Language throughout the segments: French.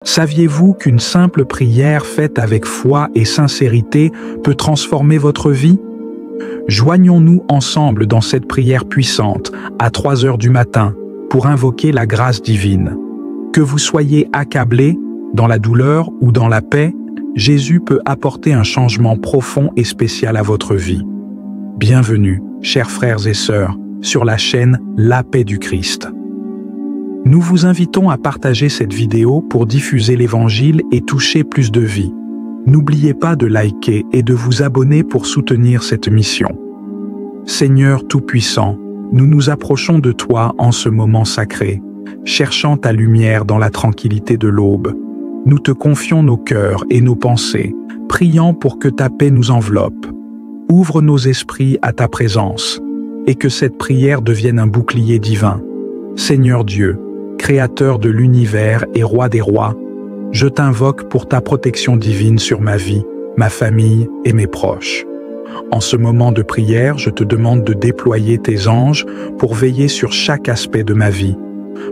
Saviez-vous qu'une simple prière faite avec foi et sincérité peut transformer votre vie? Joignons-nous ensemble dans cette prière puissante à 3 heures du matin pour invoquer la grâce divine. Que vous soyez accablés, dans la douleur ou dans la paix, Jésus peut apporter un changement profond et spécial à votre vie. Bienvenue, chers frères et sœurs, sur la chaîne La Paix du Christ. Nous vous invitons à partager cette vidéo pour diffuser l'Évangile et toucher plus de vies. N'oubliez pas de liker et de vous abonner pour soutenir cette mission. Seigneur Tout-Puissant, nous nous approchons de toi en ce moment sacré, cherchant ta lumière dans la tranquillité de l'aube. Nous te confions nos cœurs et nos pensées, priant pour que ta paix nous enveloppe. Ouvre nos esprits à ta présence, et que cette prière devienne un bouclier divin. Seigneur Dieu, Créateur de l'univers et Roi des rois, je t'invoque pour ta protection divine sur ma vie, ma famille et mes proches. En ce moment de prière, je te demande de déployer tes anges pour veiller sur chaque aspect de ma vie.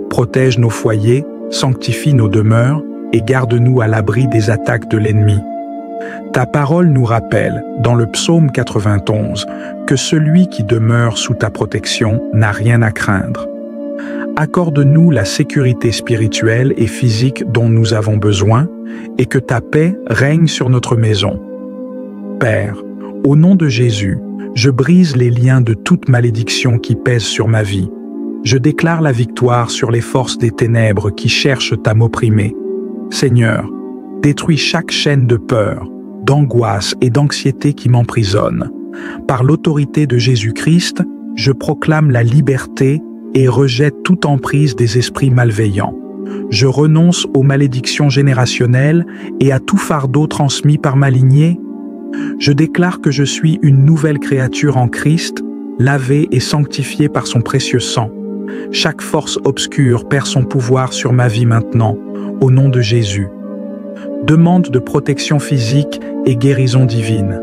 Protège nos foyers, sanctifie nos demeures et garde-nous à l'abri des attaques de l'ennemi. Ta parole nous rappelle, dans le psaume 91, que celui qui demeure sous ta protection n'a rien à craindre. Accorde-nous la sécurité spirituelle et physique dont nous avons besoin et que ta paix règne sur notre maison. Père, au nom de Jésus, je brise les liens de toute malédiction qui pèse sur ma vie. Je déclare la victoire sur les forces des ténèbres qui cherchent à m'opprimer. Seigneur, détruis chaque chaîne de peur, d'angoisse et d'anxiété qui m'emprisonne. Par l'autorité de Jésus-Christ, je proclame la liberté et rejette toute emprise des esprits malveillants. Je renonce aux malédictions générationnelles et à tout fardeau transmis par ma lignée. Je déclare que je suis une nouvelle créature en Christ, lavée et sanctifiée par son précieux sang. Chaque force obscure perd son pouvoir sur ma vie maintenant, au nom de Jésus. Demande de protection physique et guérison divine.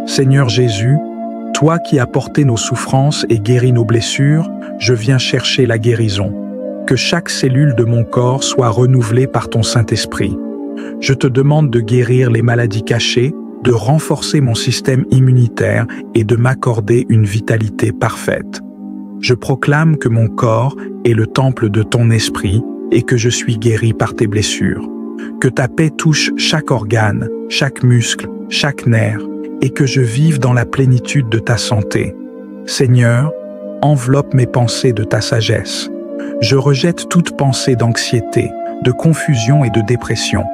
Seigneur Jésus, toi qui as porté nos souffrances et guéri nos blessures, je viens chercher la guérison. Que chaque cellule de mon corps soit renouvelée par ton Saint-Esprit. Je te demande de guérir les maladies cachées, de renforcer mon système immunitaire et de m'accorder une vitalité parfaite. Je proclame que mon corps est le temple de ton esprit et que je suis guéri par tes blessures. Que ta paix touche chaque organe, chaque muscle, chaque nerf, et que je vive dans la plénitude de ta santé. Seigneur, enveloppe mes pensées de ta sagesse. Je rejette toute pensée d'anxiété, de confusion et de dépression.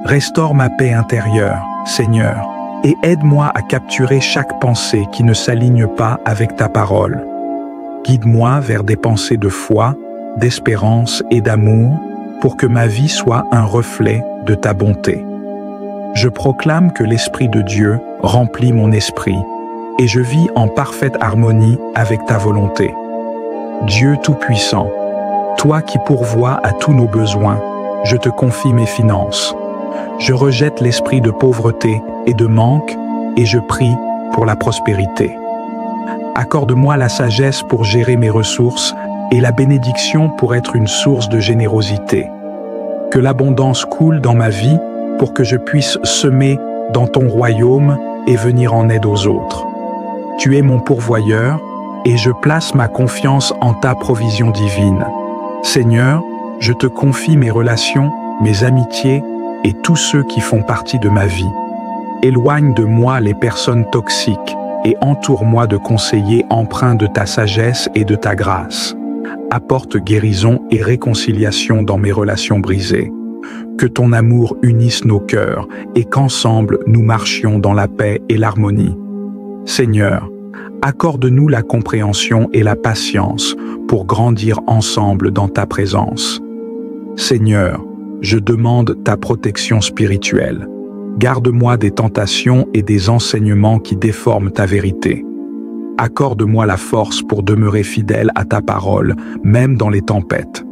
Restaure ma paix intérieure, Seigneur, et aide-moi à capturer chaque pensée qui ne s'aligne pas avec ta parole. Guide-moi vers des pensées de foi, d'espérance et d'amour, pour que ma vie soit un reflet de ta bonté. Je proclame que l'Esprit de Dieu remplit mon esprit, et je vis en parfaite harmonie avec ta volonté. Dieu Tout-Puissant, toi qui pourvois à tous nos besoins, je te confie mes finances. Je rejette l'esprit de pauvreté et de manque, et je prie pour la prospérité. Accorde-moi la sagesse pour gérer mes ressources et la bénédiction pour être une source de générosité. Que l'abondance coule dans ma vie pour que je puisse semer dans ton royaume et venir en aide aux autres. Tu es mon pourvoyeur et je place ma confiance en ta provision divine. Seigneur, je te confie mes relations, mes amitiés et tous ceux qui font partie de ma vie. Éloigne de moi les personnes toxiques et entoure-moi de conseillers empreints de ta sagesse et de ta grâce. Apporte guérison et réconciliation dans mes relations brisées. Que ton amour unisse nos cœurs et qu'ensemble nous marchions dans la paix et l'harmonie. Seigneur, accorde-nous la compréhension et la patience pour grandir ensemble dans ta présence. Seigneur, je demande ta protection spirituelle. Garde-moi des tentations et des enseignements qui déforment ta vérité. Accorde-moi la force pour demeurer fidèle à ta parole, même dans les tempêtes.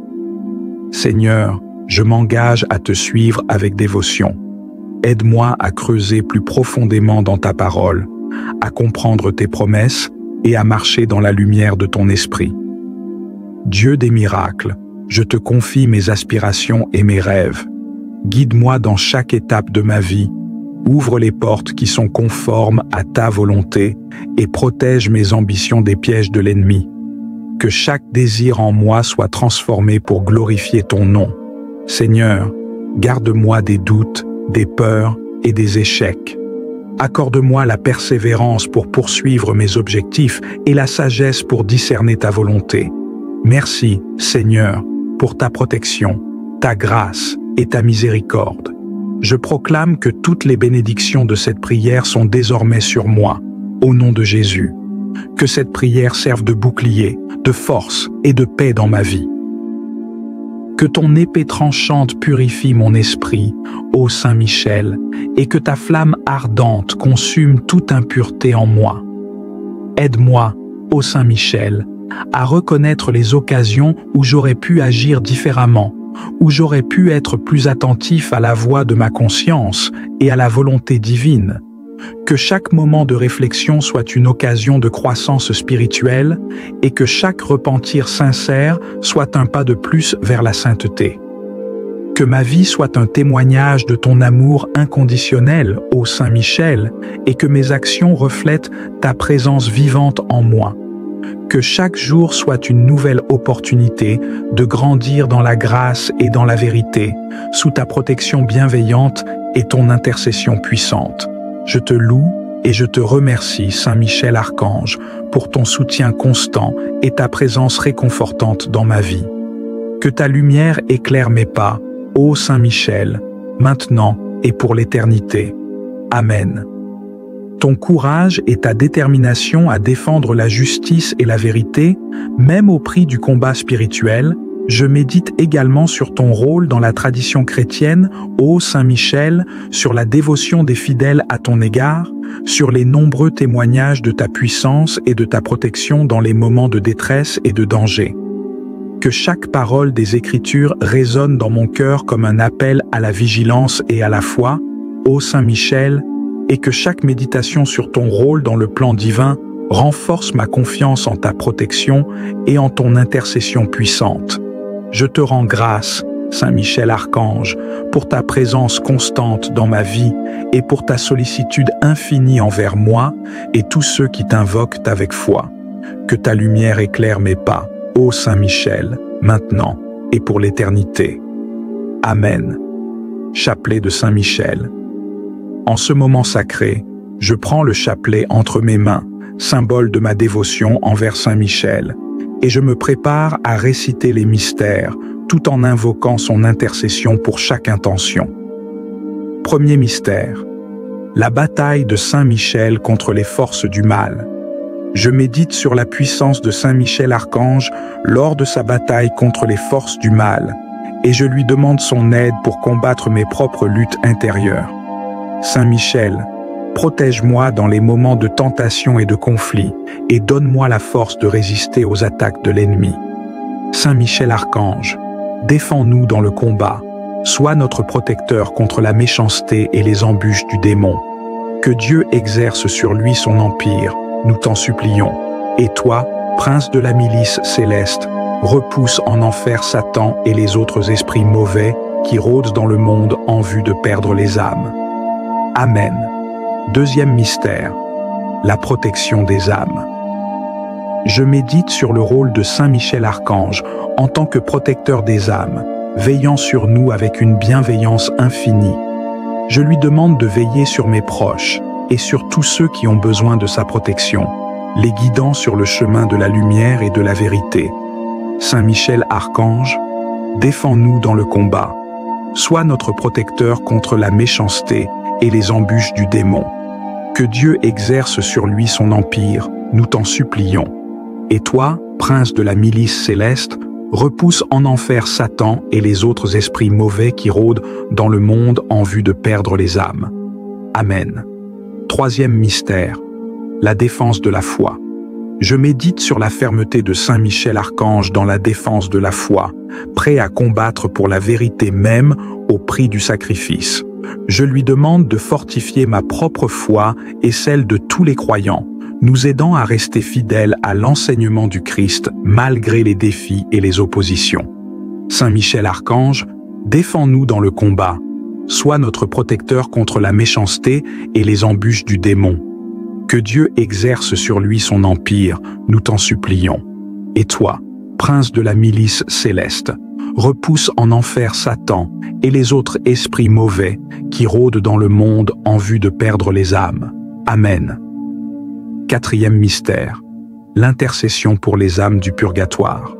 Seigneur, je m'engage à te suivre avec dévotion. Aide-moi à creuser plus profondément dans ta parole, à comprendre tes promesses et à marcher dans la lumière de ton esprit. Dieu des miracles, je te confie mes aspirations et mes rêves. Guide-moi dans chaque étape de ma vie. Ouvre les portes qui sont conformes à ta volonté et protège mes ambitions des pièges de l'ennemi. Que chaque désir en moi soit transformé pour glorifier ton nom. Seigneur, garde-moi des doutes, des peurs et des échecs. Accorde-moi la persévérance pour poursuivre mes objectifs et la sagesse pour discerner ta volonté. Merci, Seigneur, pour ta protection, ta grâce et ta miséricorde. Je proclame que toutes les bénédictions de cette prière sont désormais sur moi, au nom de Jésus. Que cette prière serve de bouclier, de force et de paix dans ma vie. Que ton épée tranchante purifie mon esprit, ô Saint Michel, et que ta flamme ardente consume toute impureté en moi. Aide-moi, ô Saint Michel, à reconnaître les occasions où j'aurais pu agir différemment, où j'aurais pu être plus attentif à la voix de ma conscience et à la volonté divine. Que chaque moment de réflexion soit une occasion de croissance spirituelle et que chaque repentir sincère soit un pas de plus vers la sainteté. Que ma vie soit un témoignage de ton amour inconditionnel, ô Saint Michel, et que mes actions reflètent ta présence vivante en moi. Que chaque jour soit une nouvelle opportunité de grandir dans la grâce et dans la vérité, sous ta protection bienveillante et ton intercession puissante. Je te loue et je te remercie, Saint Michel Archange, pour ton soutien constant et ta présence réconfortante dans ma vie. Que ta lumière éclaire mes pas, ô Saint Michel, maintenant et pour l'éternité. Amen. Ton courage et ta détermination à défendre la justice et la vérité, même au prix du combat spirituel, je médite également sur ton rôle dans la tradition chrétienne, ô Saint Michel, sur la dévotion des fidèles à ton égard, sur les nombreux témoignages de ta puissance et de ta protection dans les moments de détresse et de danger. Que chaque parole des Écritures résonne dans mon cœur comme un appel à la vigilance et à la foi, ô Saint Michel, et que chaque méditation sur ton rôle dans le plan divin renforce ma confiance en ta protection et en ton intercession puissante. Je te rends grâce, Saint Michel Archange, pour ta présence constante dans ma vie et pour ta sollicitude infinie envers moi et tous ceux qui t'invoquent avec foi. Que ta lumière éclaire mes pas, ô Saint Michel, maintenant et pour l'éternité. Amen. Chapelet de Saint Michel. En ce moment sacré, je prends le chapelet entre mes mains, symbole de ma dévotion envers Saint Michel, et je me prépare à réciter les mystères, tout en invoquant son intercession pour chaque intention. Premier mystère, la bataille de Saint Michel contre les forces du mal. Je médite sur la puissance de Saint Michel Archange lors de sa bataille contre les forces du mal, et je lui demande son aide pour combattre mes propres luttes intérieures. Saint Michel, protège-moi dans les moments de tentation et de conflit, et donne-moi la force de résister aux attaques de l'ennemi. Saint Michel Archange, défends-nous dans le combat, sois notre protecteur contre la méchanceté et les embûches du démon. Que Dieu exerce sur lui son empire, nous t'en supplions. Et toi, prince de la milice céleste, repousse en enfer Satan et les autres esprits mauvais qui rôdent dans le monde en vue de perdre les âmes. Amen. Deuxième mystère, la protection des âmes. Je médite sur le rôle de Saint Michel Archange en tant que protecteur des âmes, veillant sur nous avec une bienveillance infinie. Je lui demande de veiller sur mes proches et sur tous ceux qui ont besoin de sa protection, les guidant sur le chemin de la lumière et de la vérité. Saint Michel Archange, défends-nous dans le combat. Sois notre protecteur contre la méchanceté et les embûches du démon. Que Dieu exerce sur lui son empire, nous t'en supplions. Et toi, prince de la milice céleste, repousse en enfer Satan et les autres esprits mauvais qui rôdent dans le monde en vue de perdre les âmes. Amen. Troisième mystère, la défense de la foi. Je médite sur la fermeté de Saint Michel Archange dans la défense de la foi, prêt à combattre pour la vérité même au prix du sacrifice. Je lui demande de fortifier ma propre foi et celle de tous les croyants, nous aidant à rester fidèles à l'enseignement du Christ malgré les défis et les oppositions. Saint Michel Archange, défends-nous dans le combat, sois notre protecteur contre la méchanceté et les embûches du démon. Que Dieu exerce sur lui son empire, nous t'en supplions. Et toi, prince de la milice céleste, repousse en enfer Satan et les autres esprits mauvais qui rôdent dans le monde en vue de perdre les âmes. Amen. Quatrième mystère, l'intercession pour les âmes du purgatoire.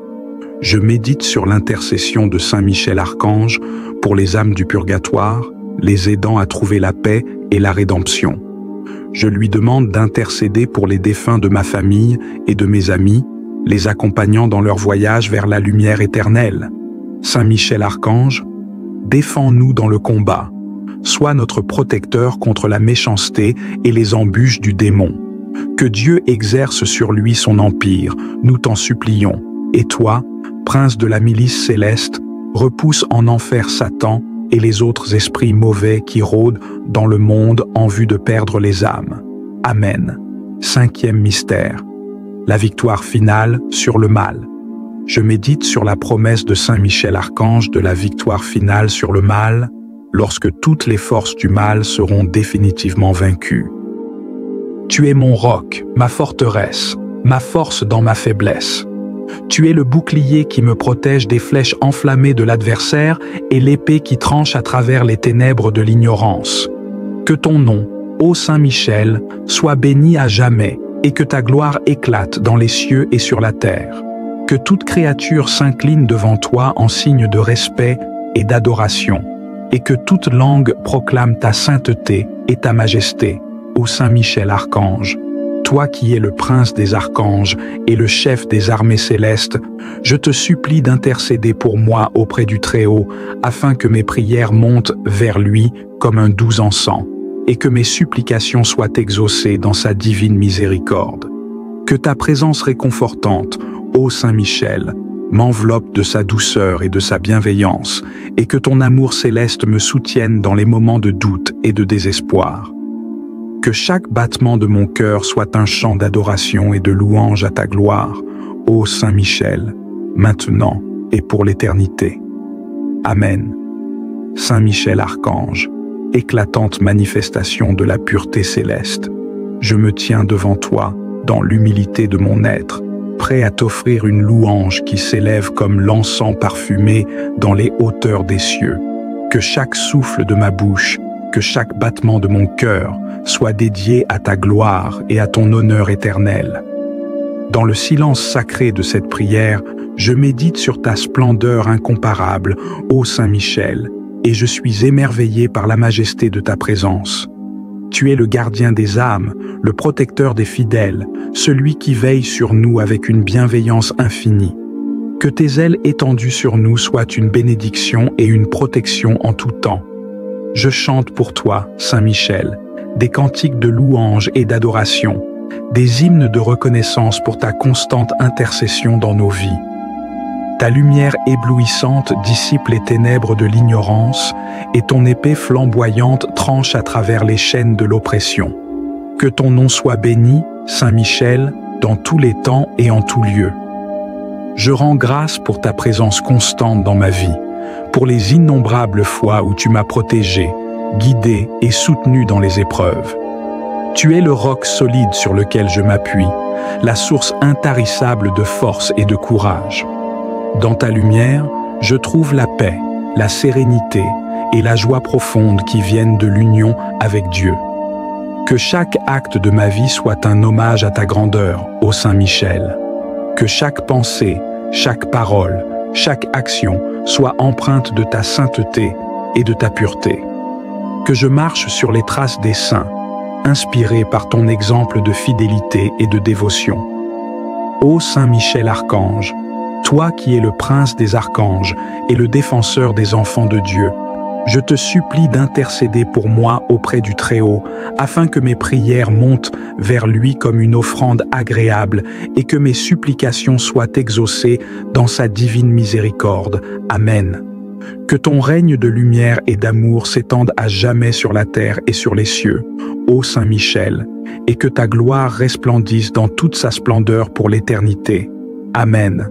Je médite sur l'intercession de Saint Michel Archange pour les âmes du purgatoire, les aidant à trouver la paix et la rédemption. Je lui demande d'intercéder pour les défunts de ma famille et de mes amis, les accompagnant dans leur voyage vers la lumière éternelle. Saint Michel Archange, défends-nous dans le combat. Sois notre protecteur contre la méchanceté et les embûches du démon. Que Dieu exerce sur lui son empire, nous t'en supplions. Et toi, prince de la milice céleste, repousse en enfer Satan et les autres esprits mauvais qui rôdent dans le monde en vue de perdre les âmes. Amen. Cinquième mystère, la victoire finale sur le mal. Je médite sur la promesse de Saint Michel Archange de la victoire finale sur le mal, lorsque toutes les forces du mal seront définitivement vaincues. Tu es mon roc, ma forteresse, ma force dans ma faiblesse. Tu es le bouclier qui me protège des flèches enflammées de l'adversaire et l'épée qui tranche à travers les ténèbres de l'ignorance. Que ton nom, ô Saint Michel, soit béni à jamais et que ta gloire éclate dans les cieux et sur la terre. Que toute créature s'incline devant toi en signe de respect et d'adoration, et que toute langue proclame ta sainteté et ta majesté, ô Saint Michel Archange. Toi qui es le prince des archanges et le chef des armées célestes, je te supplie d'intercéder pour moi auprès du Très-Haut, afin que mes prières montent vers lui comme un doux encens, et que mes supplications soient exaucées dans sa divine miséricorde. Que ta présence réconfortante, ô Saint Michel, m'enveloppe de sa douceur et de sa bienveillance, et que ton amour céleste me soutienne dans les moments de doute et de désespoir. Que chaque battement de mon cœur soit un chant d'adoration et de louange à ta gloire, ô Saint Michel, maintenant et pour l'éternité. Amen. Saint Michel Archange, éclatante manifestation de la pureté céleste, je me tiens devant toi dans l'humilité de mon être, prêt à t'offrir une louange qui s'élève comme l'encens parfumé dans les hauteurs des cieux. Que chaque souffle de ma bouche, que chaque battement de mon cœur soit dédié à ta gloire et à ton honneur éternel. Dans le silence sacré de cette prière, je médite sur ta splendeur incomparable, ô Saint Michel, et je suis émerveillé par la majesté de ta présence. Tu es le gardien des âmes, le protecteur des fidèles, celui qui veille sur nous avec une bienveillance infinie. Que tes ailes étendues sur nous soient une bénédiction et une protection en tout temps. Je chante pour toi, Saint Michel, des cantiques de louange et d'adoration, des hymnes de reconnaissance pour ta constante intercession dans nos vies. Ta lumière éblouissante dissipe les ténèbres de l'ignorance et ton épée flamboyante tranche à travers les chaînes de l'oppression. Que ton nom soit béni, Saint Michel, dans tous les temps et en tout lieu. Je rends grâce pour ta présence constante dans ma vie, pour les innombrables fois où tu m'as protégé, guidé et soutenu dans les épreuves. Tu es le roc solide sur lequel je m'appuie, la source intarissable de force et de courage. Dans ta lumière, je trouve la paix, la sérénité et la joie profonde qui viennent de l'union avec Dieu. Que chaque acte de ma vie soit un hommage à ta grandeur, ô Saint Michel. Que chaque pensée, chaque parole, chaque action soit empreinte de ta sainteté et de ta pureté. Que je marche sur les traces des saints, inspiré par ton exemple de fidélité et de dévotion. Ô Saint Michel Archange, toi qui es le prince des archanges et le défenseur des enfants de Dieu, je te supplie d'intercéder pour moi auprès du Très-Haut, afin que mes prières montent vers lui comme une offrande agréable et que mes supplications soient exaucées dans sa divine miséricorde. Amen. Que ton règne de lumière et d'amour s'étende à jamais sur la terre et sur les cieux, ô Saint Michel, et que ta gloire resplendisse dans toute sa splendeur pour l'éternité. Amen.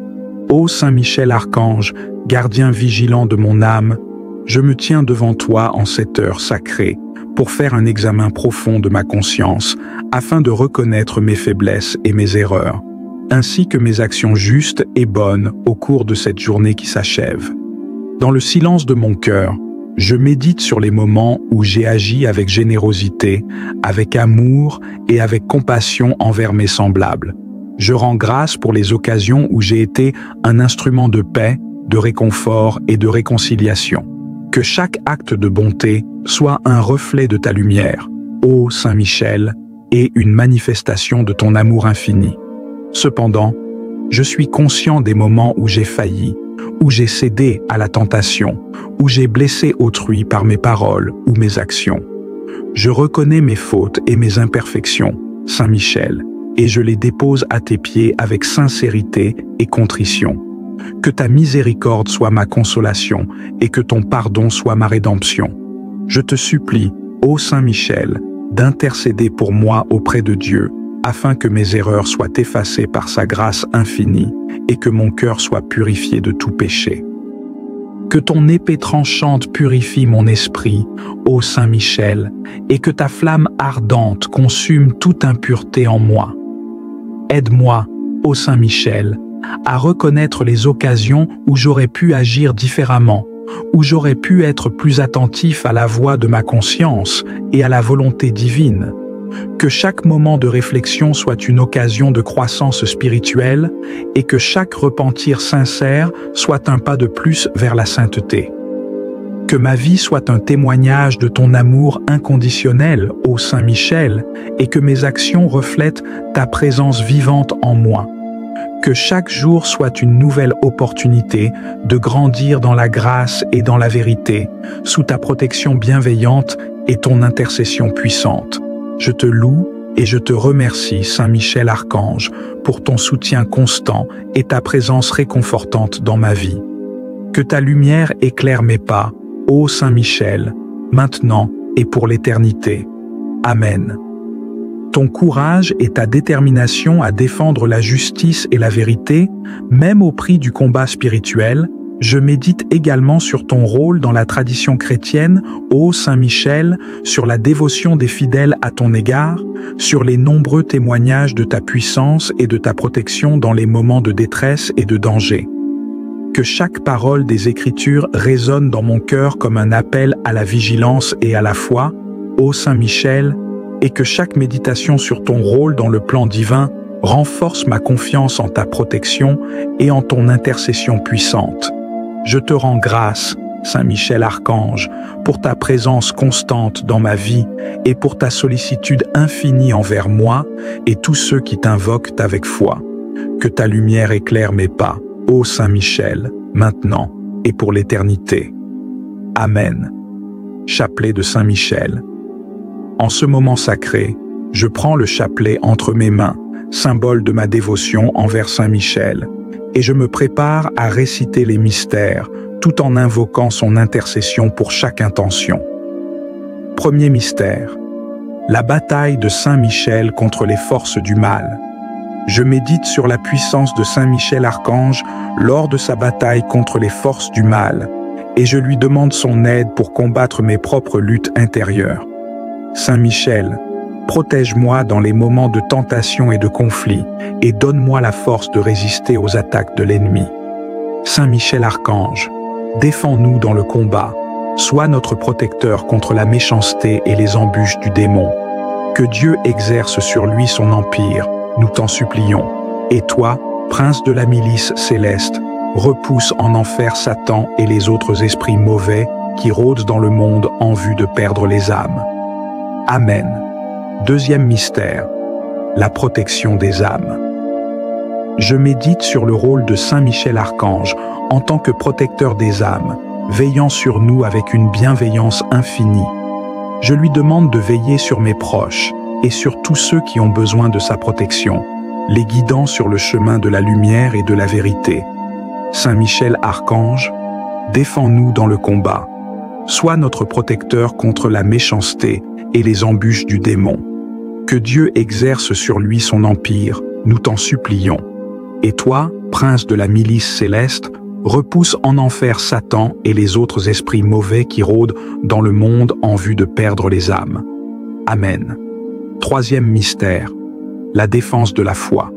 Ô Saint Michel Archange, gardien vigilant de mon âme, je me tiens devant toi en cette heure sacrée pour faire un examen profond de ma conscience afin de reconnaître mes faiblesses et mes erreurs, ainsi que mes actions justes et bonnes au cours de cette journée qui s'achève. Dans le silence de mon cœur, je médite sur les moments où j'ai agi avec générosité, avec amour et avec compassion envers mes semblables. Je rends grâce pour les occasions où j'ai été un instrument de paix, de réconfort et de réconciliation. Que chaque acte de bonté soit un reflet de ta lumière, ô Saint Michel, et une manifestation de ton amour infini. Cependant, je suis conscient des moments où j'ai failli, où j'ai cédé à la tentation, où j'ai blessé autrui par mes paroles ou mes actions. Je reconnais mes fautes et mes imperfections, Saint Michel, et je les dépose à tes pieds avec sincérité et contrition. Que ta miséricorde soit ma consolation et que ton pardon soit ma rédemption. Je te supplie, ô Saint Michel, d'intercéder pour moi auprès de Dieu, afin que mes erreurs soient effacées par sa grâce infinie et que mon cœur soit purifié de tout péché. Que ton épée tranchante purifie mon esprit, ô Saint Michel, et que ta flamme ardente consume toute impureté en moi. Aide-moi, ô Saint Michel, à reconnaître les occasions où j'aurais pu agir différemment, où j'aurais pu être plus attentif à la voix de ma conscience et à la volonté divine. Que chaque moment de réflexion soit une occasion de croissance spirituelle et que chaque repentir sincère soit un pas de plus vers la sainteté. Que ma vie soit un témoignage de ton amour inconditionnel, ô Saint Michel, et que mes actions reflètent ta présence vivante en moi. Que chaque jour soit une nouvelle opportunité de grandir dans la grâce et dans la vérité, sous ta protection bienveillante et ton intercession puissante. Je te loue et je te remercie, Saint Michel Archange, pour ton soutien constant et ta présence réconfortante dans ma vie. Que ta lumière éclaire mes pas, ô Saint Michel, maintenant et pour l'éternité. Amen. Ton courage et ta détermination à défendre la justice et la vérité, même au prix du combat spirituel, je médite également sur ton rôle dans la tradition chrétienne, ô Saint Michel, sur la dévotion des fidèles à ton égard, sur les nombreux témoignages de ta puissance et de ta protection dans les moments de détresse et de danger. Que chaque parole des Écritures résonne dans mon cœur comme un appel à la vigilance et à la foi, ô Saint Michel, et que chaque méditation sur ton rôle dans le plan divin renforce ma confiance en ta protection et en ton intercession puissante. Je te rends grâce, Saint Michel Archange, pour ta présence constante dans ma vie et pour ta sollicitude infinie envers moi et tous ceux qui t'invoquent avec foi. Que ta lumière éclaire mes pas, ô Saint Michel, maintenant et pour l'éternité. Amen. Chapelet de Saint Michel. En ce moment sacré, je prends le chapelet entre mes mains, symbole de ma dévotion envers Saint Michel, et je me prépare à réciter les mystères, tout en invoquant son intercession pour chaque intention. Premier mystère, la bataille de Saint Michel contre les forces du mal. Je médite sur la puissance de Saint Michel Archange lors de sa bataille contre les forces du mal, et je lui demande son aide pour combattre mes propres luttes intérieures. Saint Michel, protège-moi dans les moments de tentation et de conflit, et donne-moi la force de résister aux attaques de l'ennemi. Saint Michel Archange, défends-nous dans le combat, sois notre protecteur contre la méchanceté et les embûches du démon. Que Dieu exerce sur lui son empire, nous t'en supplions. Et toi, prince de la milice céleste, repousse en enfer Satan et les autres esprits mauvais qui rôdent dans le monde en vue de perdre les âmes. Amen. Deuxième mystère, la protection des âmes. Je médite sur le rôle de Saint Michel Archange en tant que protecteur des âmes, veillant sur nous avec une bienveillance infinie. Je lui demande de veiller sur mes proches et sur tous ceux qui ont besoin de sa protection, les guidant sur le chemin de la lumière et de la vérité. Saint Michel Archange, défends-nous dans le combat. Sois notre protecteur contre la méchanceté et les embûches du démon. Que Dieu exerce sur lui son empire, nous t'en supplions. Et toi, prince de la milice céleste, repousse en enfer Satan et les autres esprits mauvais qui rôdent dans le monde en vue de perdre les âmes. Amen. Troisième mystère, la défense de la foi.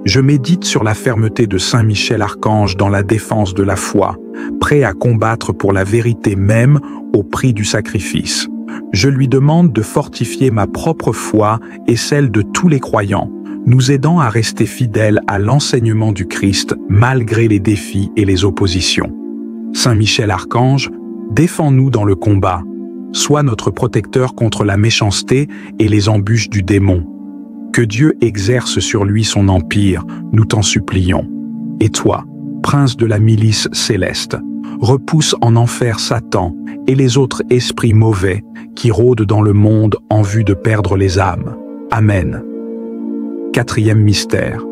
Je médite sur la fermeté de Saint Michel Archange dans la défense de la foi, prêt à combattre pour la vérité même au prix du sacrifice. Je lui demande de fortifier ma propre foi et celle de tous les croyants, nous aidant à rester fidèles à l'enseignement du Christ malgré les défis et les oppositions. Saint Michel Archange, défends-nous dans le combat. Sois notre protecteur contre la méchanceté et les embûches du démon. Que Dieu exerce sur lui son empire, nous t'en supplions. Et toi, prince de la milice céleste, repousse en enfer Satan et les autres esprits mauvais qui rôdent dans le monde en vue de perdre les âmes. Amen. Quatrième mystère,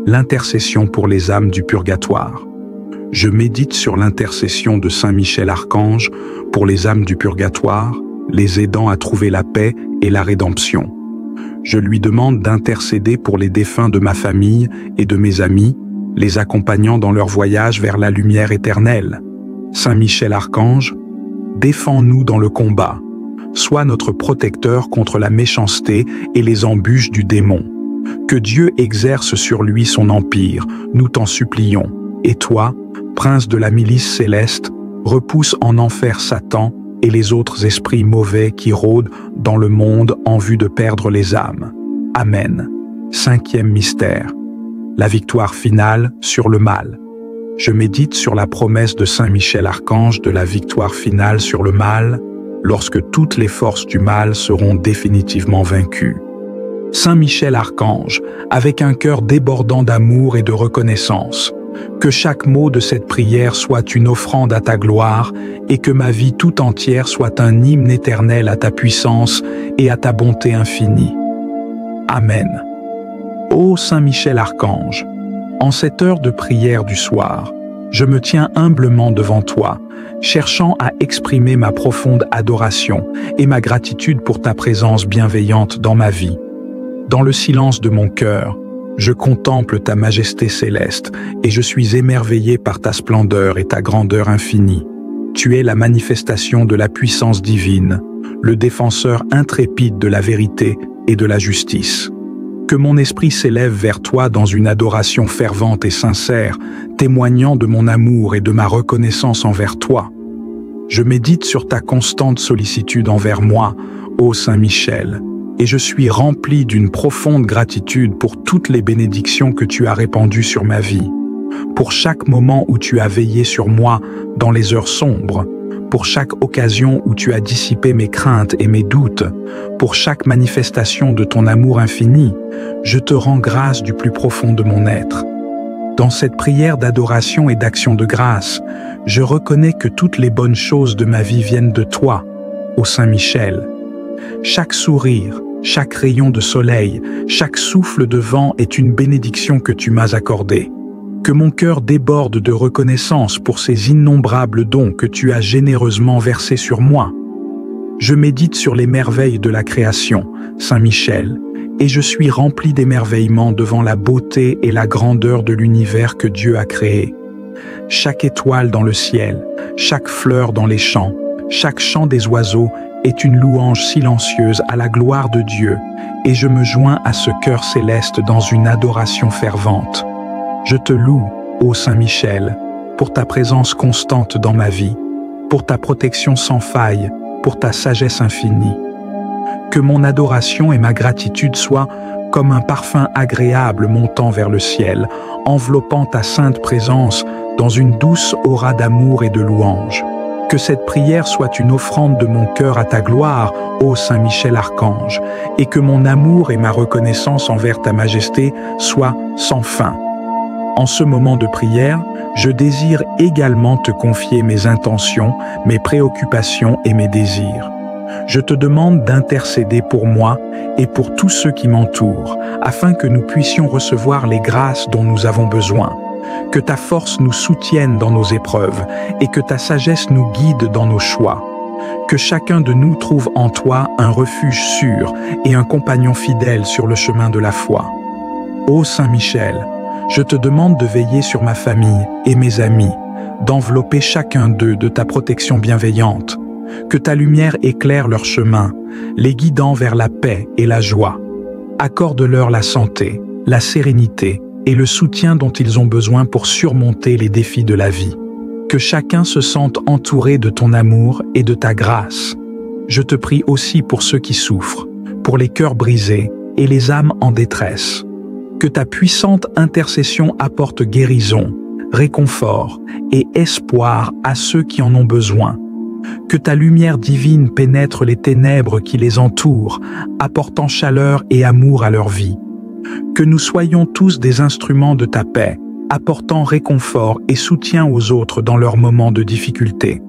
l'intercession pour les âmes du purgatoire. Je médite sur l'intercession de Saint Michel Archange pour les âmes du purgatoire, les aidant à trouver la paix et la rédemption. Je lui demande d'intercéder pour les défunts de ma famille et de mes amis, les accompagnant dans leur voyage vers la lumière éternelle. Saint Michel Archange, défends-nous dans le combat. Sois notre protecteur contre la méchanceté et les embûches du démon. Que Dieu exerce sur lui son empire, nous t'en supplions. Et toi, prince de la milice céleste, repousse en enfer Satan et les autres esprits mauvais qui rôdent dans le monde en vue de perdre les âmes. Amen. Cinquième mystère, la victoire finale sur le mal. Je médite sur la promesse de Saint Michel Archange de la victoire finale sur le mal, lorsque toutes les forces du mal seront définitivement vaincues. Saint Michel Archange, avec un cœur débordant d'amour et de reconnaissance, que chaque mot de cette prière soit une offrande à ta gloire et que ma vie tout entière soit un hymne éternel à ta puissance et à ta bonté infinie. Amen. Ô Saint Michel Archange, en cette heure de prière du soir, je me tiens humblement devant toi, cherchant à exprimer ma profonde adoration et ma gratitude pour ta présence bienveillante dans ma vie. Dans le silence de mon cœur, je contemple ta majesté céleste et je suis émerveillé par ta splendeur et ta grandeur infinie. Tu es la manifestation de la puissance divine, le défenseur intrépide de la vérité et de la justice. Que mon esprit s'élève vers toi dans une adoration fervente et sincère, témoignant de mon amour et de ma reconnaissance envers toi. Je médite sur ta constante sollicitude envers moi, ô Saint Michel, et je suis rempli d'une profonde gratitude pour toutes les bénédictions que tu as répandues sur ma vie, pour chaque moment où tu as veillé sur moi dans les heures sombres, pour chaque occasion où tu as dissipé mes craintes et mes doutes, pour chaque manifestation de ton amour infini, je te rends grâce du plus profond de mon être. Dans cette prière d'adoration et d'action de grâce, je reconnais que toutes les bonnes choses de ma vie viennent de toi, ô Saint Michel. Chaque sourire, chaque rayon de soleil, chaque souffle de vent est une bénédiction que tu m'as accordée. Que mon cœur déborde de reconnaissance pour ces innombrables dons que tu as généreusement versés sur moi. Je médite sur les merveilles de la création, Saint Michel, et je suis rempli d'émerveillement devant la beauté et la grandeur de l'univers que Dieu a créé. Chaque étoile dans le ciel, chaque fleur dans les champs, chaque chant des oiseaux est une louange silencieuse à la gloire de Dieu, et je me joins à ce cœur céleste dans une adoration fervente. Je te loue, ô Saint Michel, pour ta présence constante dans ma vie, pour ta protection sans faille, pour ta sagesse infinie. Que mon adoration et ma gratitude soient comme un parfum agréable montant vers le ciel, enveloppant ta sainte présence dans une douce aura d'amour et de louange. Que cette prière soit une offrande de mon cœur à ta gloire, ô Saint Michel Archange, et que mon amour et ma reconnaissance envers ta majesté soient sans fin. En ce moment de prière, je désire également te confier mes intentions, mes préoccupations et mes désirs. Je te demande d'intercéder pour moi et pour tous ceux qui m'entourent, afin que nous puissions recevoir les grâces dont nous avons besoin. Que ta force nous soutienne dans nos épreuves et que ta sagesse nous guide dans nos choix. Que chacun de nous trouve en toi un refuge sûr et un compagnon fidèle sur le chemin de la foi. Ô Saint Michel, je te demande de veiller sur ma famille et mes amis, d'envelopper chacun d'eux de ta protection bienveillante. Que ta lumière éclaire leur chemin, les guidant vers la paix et la joie. Accorde-leur la santé, la sérénité et le soutien dont ils ont besoin pour surmonter les défis de la vie. Que chacun se sente entouré de ton amour et de ta grâce. Je te prie aussi pour ceux qui souffrent, pour les cœurs brisés et les âmes en détresse. Que ta puissante intercession apporte guérison, réconfort et espoir à ceux qui en ont besoin. Que ta lumière divine pénètre les ténèbres qui les entourent, apportant chaleur et amour à leur vie. Que nous soyons tous des instruments de ta paix, apportant réconfort et soutien aux autres dans leurs moments de difficulté.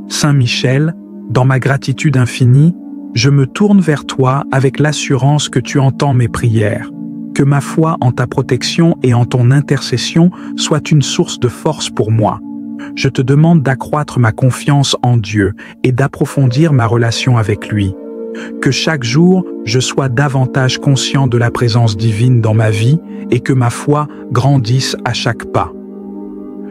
Saint Michel, dans ma gratitude infinie, je me tourne vers toi avec l'assurance que tu entends mes prières. Que ma foi en ta protection et en ton intercession soit une source de force pour moi. Je te demande d'accroître ma confiance en Dieu et d'approfondir ma relation avec lui. Que chaque jour, je sois davantage conscient de la présence divine dans ma vie et que ma foi grandisse à chaque pas.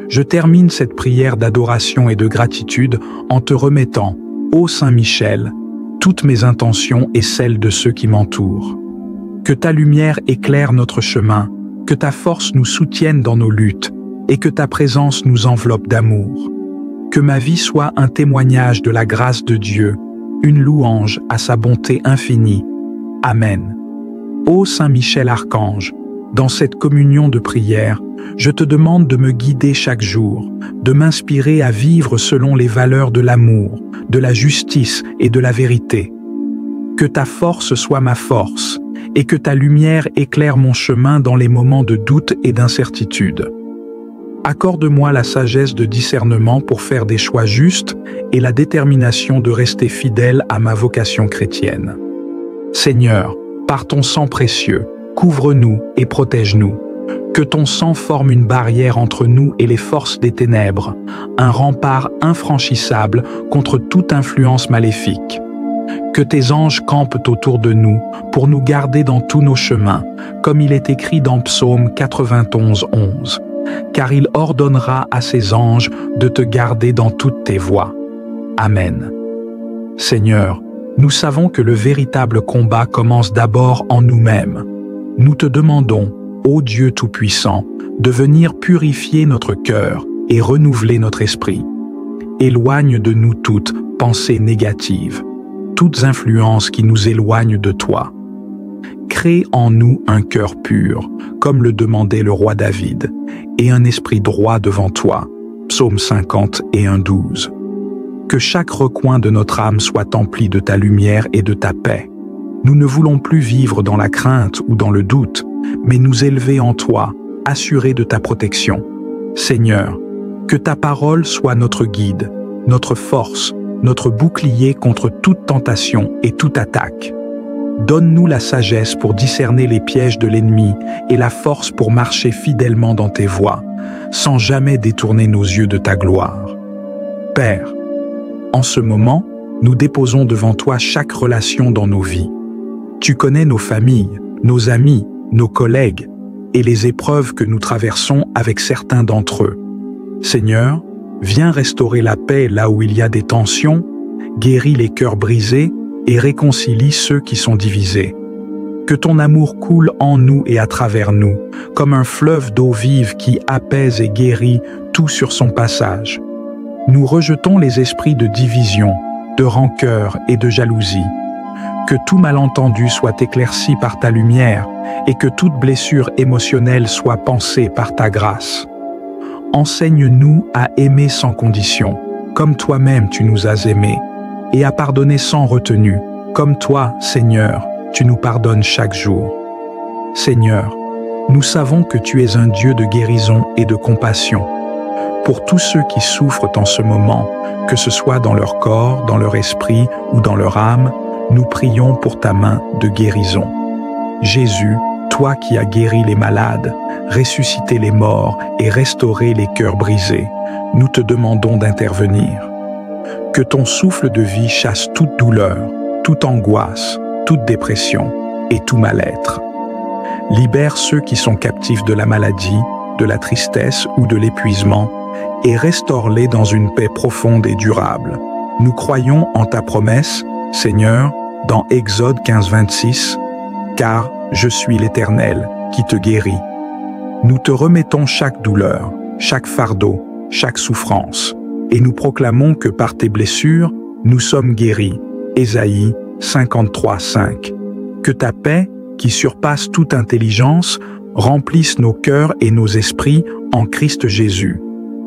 Je termine cette prière d'adoration et de gratitude en te remettant, ô Saint Michel, toutes mes intentions et celles de ceux qui m'entourent. Que ta lumière éclaire notre chemin, que ta force nous soutienne dans nos luttes et que ta présence nous enveloppe d'amour. Que ma vie soit un témoignage de la grâce de Dieu, une louange à sa bonté infinie. Amen. Ô Saint Michel Archange, dans cette communion de prière, je te demande de me guider chaque jour, de m'inspirer à vivre selon les valeurs de l'amour, de la justice et de la vérité. Que ta force soit ma force, et que ta lumière éclaire mon chemin dans les moments de doute et d'incertitude. Accorde-moi la sagesse de discernement pour faire des choix justes et la détermination de rester fidèle à ma vocation chrétienne. Seigneur, par ton sang précieux, couvre-nous et protège-nous. Que ton sang forme une barrière entre nous et les forces des ténèbres, un rempart infranchissable contre toute influence maléfique. Que tes anges campent autour de nous pour nous garder dans tous nos chemins, comme il est écrit dans Psaume 91:11. Car il ordonnera à ses anges de te garder dans toutes tes voies. Amen. Seigneur, nous savons que le véritable combat commence d'abord en nous-mêmes. Nous te demandons, ô Dieu Tout-Puissant, de venir purifier notre cœur et renouveler notre esprit. Éloigne de nous toute pensée négative, toutes influences qui nous éloignent de toi. Crée en nous un cœur pur, comme le demandait le roi David, et un esprit droit devant toi. Psaume 51:12. Que chaque recoin de notre âme soit empli de ta lumière et de ta paix. Nous ne voulons plus vivre dans la crainte ou dans le doute, mais nous élever en toi, assurés de ta protection. Seigneur, que ta parole soit notre guide, notre force, notre bouclier contre toute tentation et toute attaque. Donne-nous la sagesse pour discerner les pièges de l'ennemi et la force pour marcher fidèlement dans tes voies, sans jamais détourner nos yeux de ta gloire. Père, en ce moment, nous déposons devant toi chaque relation dans nos vies. Tu connais nos familles, nos amis, nos collègues et les épreuves que nous traversons avec certains d'entre eux. Seigneur, viens restaurer la paix là où il y a des tensions, guéris les cœurs brisés et réconcilie ceux qui sont divisés. Que ton amour coule en nous et à travers nous, comme un fleuve d'eau vive qui apaise et guérit tout sur son passage. Nous rejetons les esprits de division, de rancœur et de jalousie. Que tout malentendu soit éclairci par ta lumière et que toute blessure émotionnelle soit pansée par ta grâce. Enseigne-nous à aimer sans condition, comme toi-même tu nous as aimés, et à pardonner sans retenue, comme toi, Seigneur, tu nous pardonnes chaque jour. Seigneur, nous savons que tu es un Dieu de guérison et de compassion. Pour tous ceux qui souffrent en ce moment, que ce soit dans leur corps, dans leur esprit ou dans leur âme, nous prions pour ta main de guérison. Jésus, toi qui as guéri les malades, ressuscité les morts et restauré les cœurs brisés, nous te demandons d'intervenir. Que ton souffle de vie chasse toute douleur, toute angoisse, toute dépression et tout mal-être. Libère ceux qui sont captifs de la maladie, de la tristesse ou de l'épuisement et restaure-les dans une paix profonde et durable. Nous croyons en ta promesse, Seigneur, dans Exode 15-26, car je suis l'Éternel qui te guérit. Nous te remettons chaque douleur, chaque fardeau, chaque souffrance, et nous proclamons que par tes blessures, nous sommes guéris. Ésaïe 53-5. Que ta paix, qui surpasse toute intelligence, remplisse nos cœurs et nos esprits en Christ Jésus.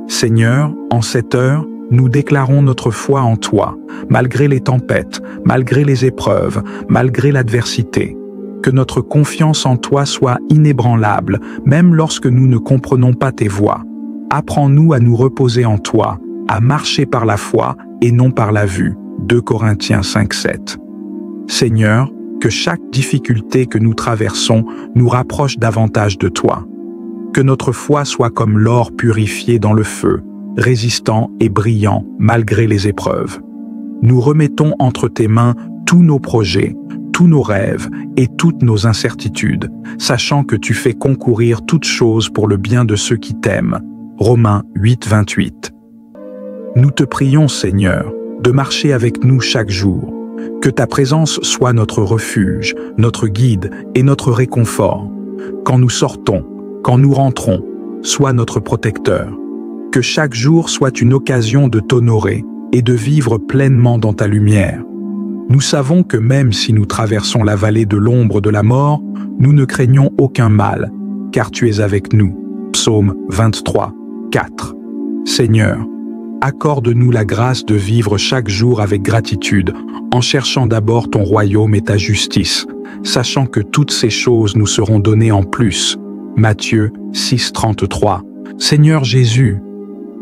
Seigneur, en cette heure, nous déclarons notre foi en toi, malgré les tempêtes, malgré les épreuves, malgré l'adversité. Que notre confiance en toi soit inébranlable, même lorsque nous ne comprenons pas tes voies. Apprends-nous à nous reposer en toi, à marcher par la foi et non par la vue. 2 Corinthiens 5-7. Seigneur, que chaque difficulté que nous traversons nous rapproche davantage de toi. Que notre foi soit comme l'or purifié dans le feu, résistant et brillant malgré les épreuves. Nous remettons entre tes mains tous nos projets, tous nos rêves et toutes nos incertitudes, sachant que tu fais concourir toutes choses pour le bien de ceux qui t'aiment. Romains 8-28. Nous te prions, Seigneur, de marcher avec nous chaque jour. Que ta présence soit notre refuge, notre guide et notre réconfort. Quand nous sortons, quand nous rentrons, sois notre protecteur. Que chaque jour soit une occasion de t'honorer et de vivre pleinement dans ta lumière. Nous savons que même si nous traversons la vallée de l'ombre de la mort, nous ne craignons aucun mal, car tu es avec nous. Psaume 23, 4. Seigneur, accorde-nous la grâce de vivre chaque jour avec gratitude, en cherchant d'abord ton royaume et ta justice, sachant que toutes ces choses nous seront données en plus. Matthieu 6, 33. Seigneur Jésus,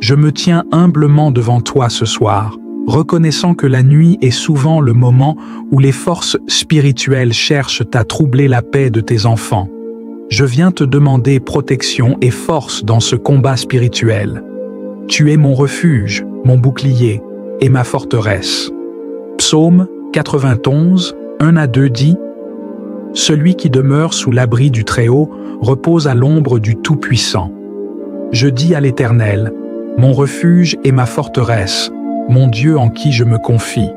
je me tiens humblement devant toi ce soir, reconnaissant que la nuit est souvent le moment où les forces spirituelles cherchent à troubler la paix de tes enfants. Je viens te demander protection et force dans ce combat spirituel. Tu es mon refuge, mon bouclier et ma forteresse. Psaume 91, 1-2 dit « Celui qui demeure sous l'abri du Très-Haut repose à l'ombre du Tout-Puissant. Je dis à l'Éternel, mon refuge et ma forteresse, mon Dieu en qui je me confie.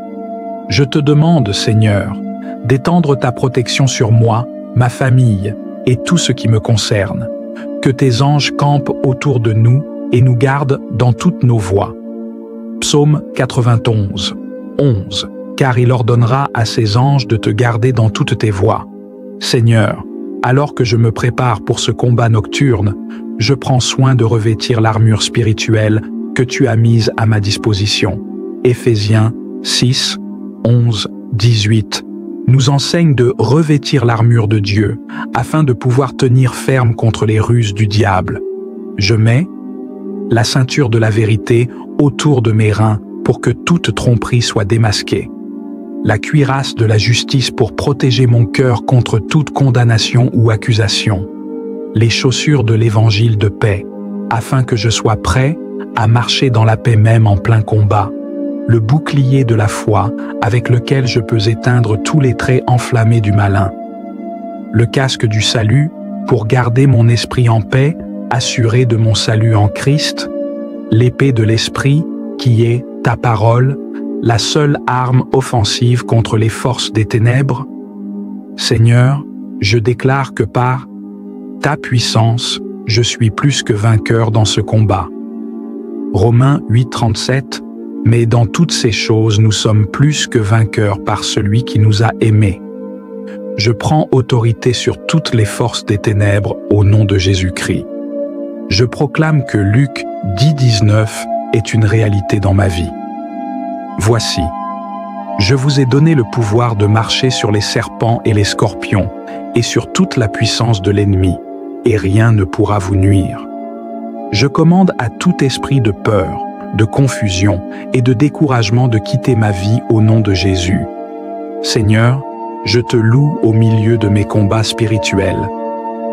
Je te demande, Seigneur, d'étendre ta protection sur moi, ma famille et tout ce qui me concerne. Que tes anges campent autour de nous et nous gardent dans toutes nos voies. » Psaume 91, 11. Car il ordonnera à ses anges de te garder dans toutes tes voies. Seigneur, alors que je me prépare pour ce combat nocturne, je prends soin de revêtir l'armure spirituelle que tu as mise à ma disposition. Éphésiens 6, 11, 18 nous enseigne de revêtir l'armure de Dieu afin de pouvoir tenir ferme contre les ruses du diable. Je mets la ceinture de la vérité autour de mes reins pour que toute tromperie soit démasquée. La cuirasse de la justice pour protéger mon cœur contre toute condamnation ou accusation. Les chaussures de l'évangile de paix, afin que je sois prêt à marcher dans la paix même en plein combat. Le bouclier de la foi avec lequel je peux éteindre tous les traits enflammés du malin. Le casque du salut pour garder mon esprit en paix, assuré de mon salut en Christ. L'épée de l'esprit qui est ta parole, la seule arme offensive contre les forces des ténèbres. Seigneur, je déclare que par ta puissance, je suis plus que vainqueur dans ce combat. Romains 8:37. Mais dans toutes ces choses, nous sommes plus que vainqueurs par celui qui nous a aimés. Je prends autorité sur toutes les forces des ténèbres au nom de Jésus-Christ. Je proclame que Luc 10:19 est une réalité dans ma vie. Voici, je vous ai donné le pouvoir de marcher sur les serpents et les scorpions et sur toute la puissance de l'ennemi, et rien ne pourra vous nuire. Je commande à tout esprit de peur, de confusion et de découragement de quitter ma vie au nom de Jésus. Seigneur, je te loue au milieu de mes combats spirituels.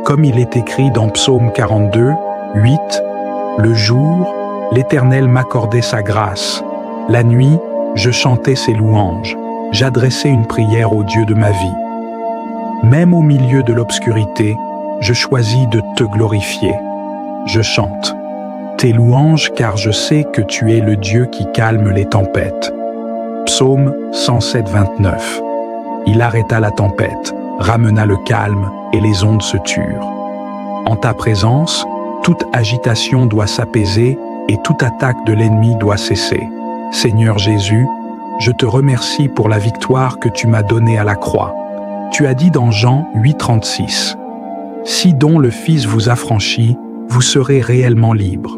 Comme il est écrit dans Psaume 42, 8, « Le jour, l'Éternel m'accordait sa grâce. La nuit, je chantais ses louanges. J'adressais une prière au Dieu de ma vie. Même au milieu de l'obscurité, je choisis de te glorifier. Je chante. Tes louanges, car je sais que tu es le Dieu qui calme les tempêtes. Psaume 107, 29. Il arrêta la tempête, ramena le calme, et les ondes se turent. En ta présence, toute agitation doit s'apaiser et toute attaque de l'ennemi doit cesser. Seigneur Jésus, je te remercie pour la victoire que tu m'as donnée à la croix. Tu as dit dans Jean 8,36 « Si donc le Fils vous affranchit, vous serez réellement libre.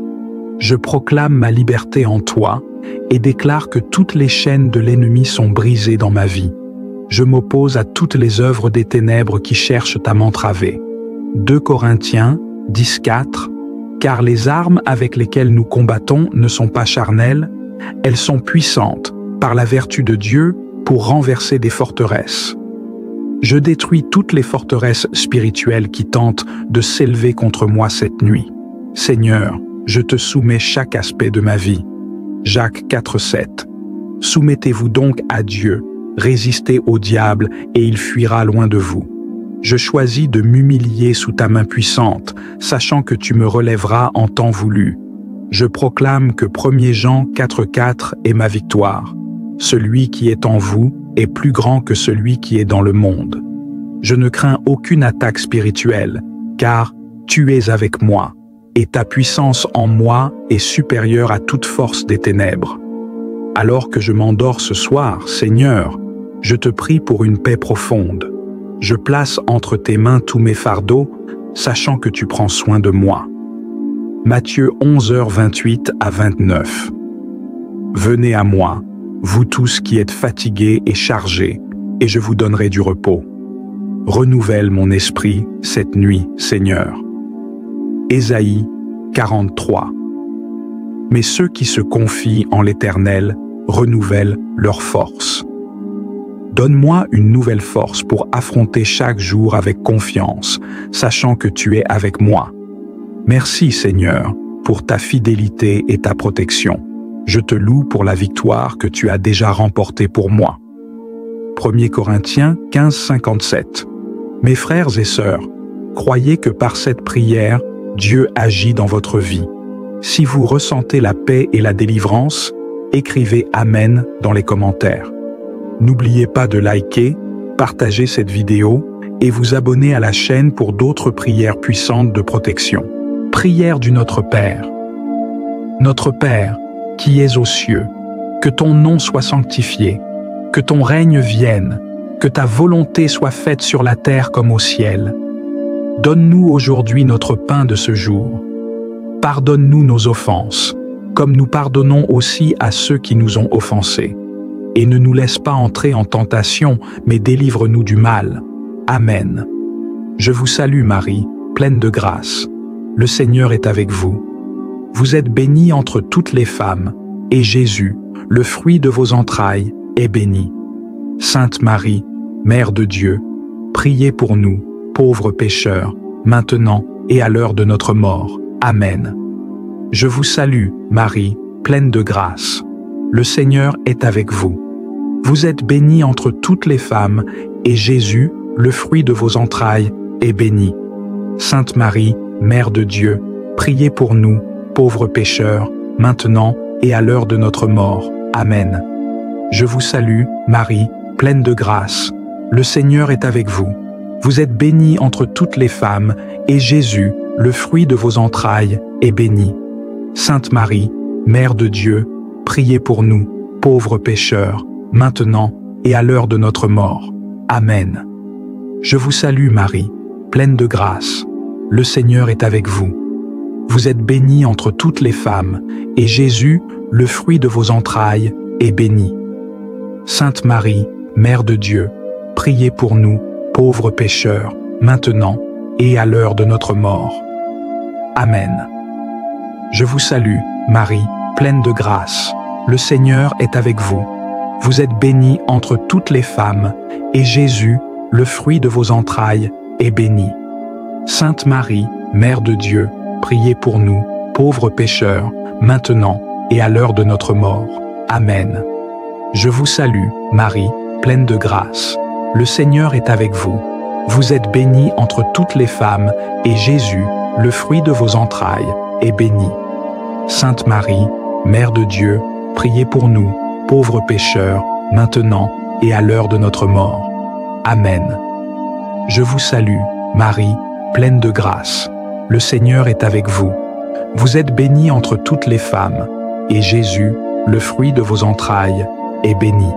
Je proclame ma liberté en toi et déclare que toutes les chaînes de l'ennemi sont brisées dans ma vie. Je m'oppose à toutes les œuvres des ténèbres qui cherchent à m'entraver. » 2 Corinthiens 10,4 « Car les armes avec lesquelles nous combattons ne sont pas charnelles, elles sont puissantes par la vertu de Dieu pour renverser des forteresses. Je détruis toutes les forteresses spirituelles qui tentent de s'élever contre moi cette nuit. Seigneur, je te soumets chaque aspect de ma vie. Jacques 4,7 « Soumettez-vous donc à Dieu, résistez au diable et il fuira loin de vous. Je choisis de m'humilier sous ta main puissante, sachant que tu me relèveras en temps voulu. Je proclame que 1 Jean 4,4 est ma victoire. Celui qui est en vous est plus grand que celui qui est dans le monde. Je ne crains aucune attaque spirituelle, car tu es avec moi, et ta puissance en moi est supérieure à toute force des ténèbres. Alors que je m'endors ce soir, Seigneur, je te prie pour une paix profonde. Je place entre tes mains tous mes fardeaux, sachant que tu prends soin de moi. Matthieu 11h28 à 29. Venez à moi, vous tous qui êtes fatigués et chargés, et je vous donnerai du repos. Renouvelle mon esprit cette nuit, Seigneur. Ésaïe 43. Mais ceux qui se confient en l'Éternel renouvellent leur force. Donne-moi une nouvelle force pour affronter chaque jour avec confiance, sachant que tu es avec moi. Merci Seigneur pour ta fidélité et ta protection. Je te loue pour la victoire que tu as déjà remportée pour moi. 1 Corinthiens 15, 57. Mes frères et sœurs, croyez que par cette prière, Dieu agit dans votre vie. Si vous ressentez la paix et la délivrance, écrivez Amen dans les commentaires. N'oubliez pas de liker, partager cette vidéo et vous abonner à la chaîne pour d'autres prières puissantes de protection. Prière du Notre Père. Notre Père, qui es aux cieux, que ton nom soit sanctifié, que ton règne vienne, que ta volonté soit faite sur la terre comme au ciel. Donne-nous aujourd'hui notre pain de ce jour. Pardonne-nous nos offenses, comme nous pardonnons aussi à ceux qui nous ont offensés. Et ne nous laisse pas entrer en tentation, mais délivre-nous du mal. Amen. Je vous salue Marie, pleine de grâce. Le Seigneur est avec vous. Vous êtes bénie entre toutes les femmes, et Jésus, le fruit de vos entrailles, est béni. Sainte Marie, Mère de Dieu, priez pour nous, pauvres pécheurs, maintenant et à l'heure de notre mort. Amen. Je vous salue, Marie, pleine de grâce. Le Seigneur est avec vous. Vous êtes bénie entre toutes les femmes, et Jésus, le fruit de vos entrailles, est béni. Sainte Marie, Mère de Dieu, priez pour nous, pauvres pécheurs, maintenant et à l'heure de notre mort. Amen. Je vous salue, Marie, pleine de grâce. Le Seigneur est avec vous. Vous êtes bénie entre toutes les femmes, et Jésus, le fruit de vos entrailles, est béni. Sainte Marie, Mère de Dieu, priez pour nous, pauvres pécheurs, maintenant et à l'heure de notre mort. Amen. Je vous salue Marie, pleine de grâce. Le Seigneur est avec vous. Vous êtes bénie entre toutes les femmes, et Jésus, le fruit de vos entrailles, est béni. Sainte Marie, Mère de Dieu, priez pour nous, pauvres pécheurs, maintenant et à l'heure de notre mort. Amen. Je vous salue, Marie, pleine de grâce. Le Seigneur est avec vous. Vous êtes bénie entre toutes les femmes, et Jésus, le fruit de vos entrailles, est béni. Sainte Marie, Mère de Dieu, priez pour nous, pauvres pécheurs, maintenant et à l'heure de notre mort. Amen. Je vous salue, Marie, pleine de grâce. Le Seigneur est avec vous. Vous êtes bénie entre toutes les femmes, et Jésus, le fruit de vos entrailles, est béni. Sainte Marie, Mère de Dieu, priez pour nous, pauvres pécheurs, maintenant et à l'heure de notre mort. Amen. Je vous salue, Marie, pleine de grâce. Le Seigneur est avec vous. Vous êtes bénie entre toutes les femmes, et Jésus, le fruit de vos entrailles, est béni.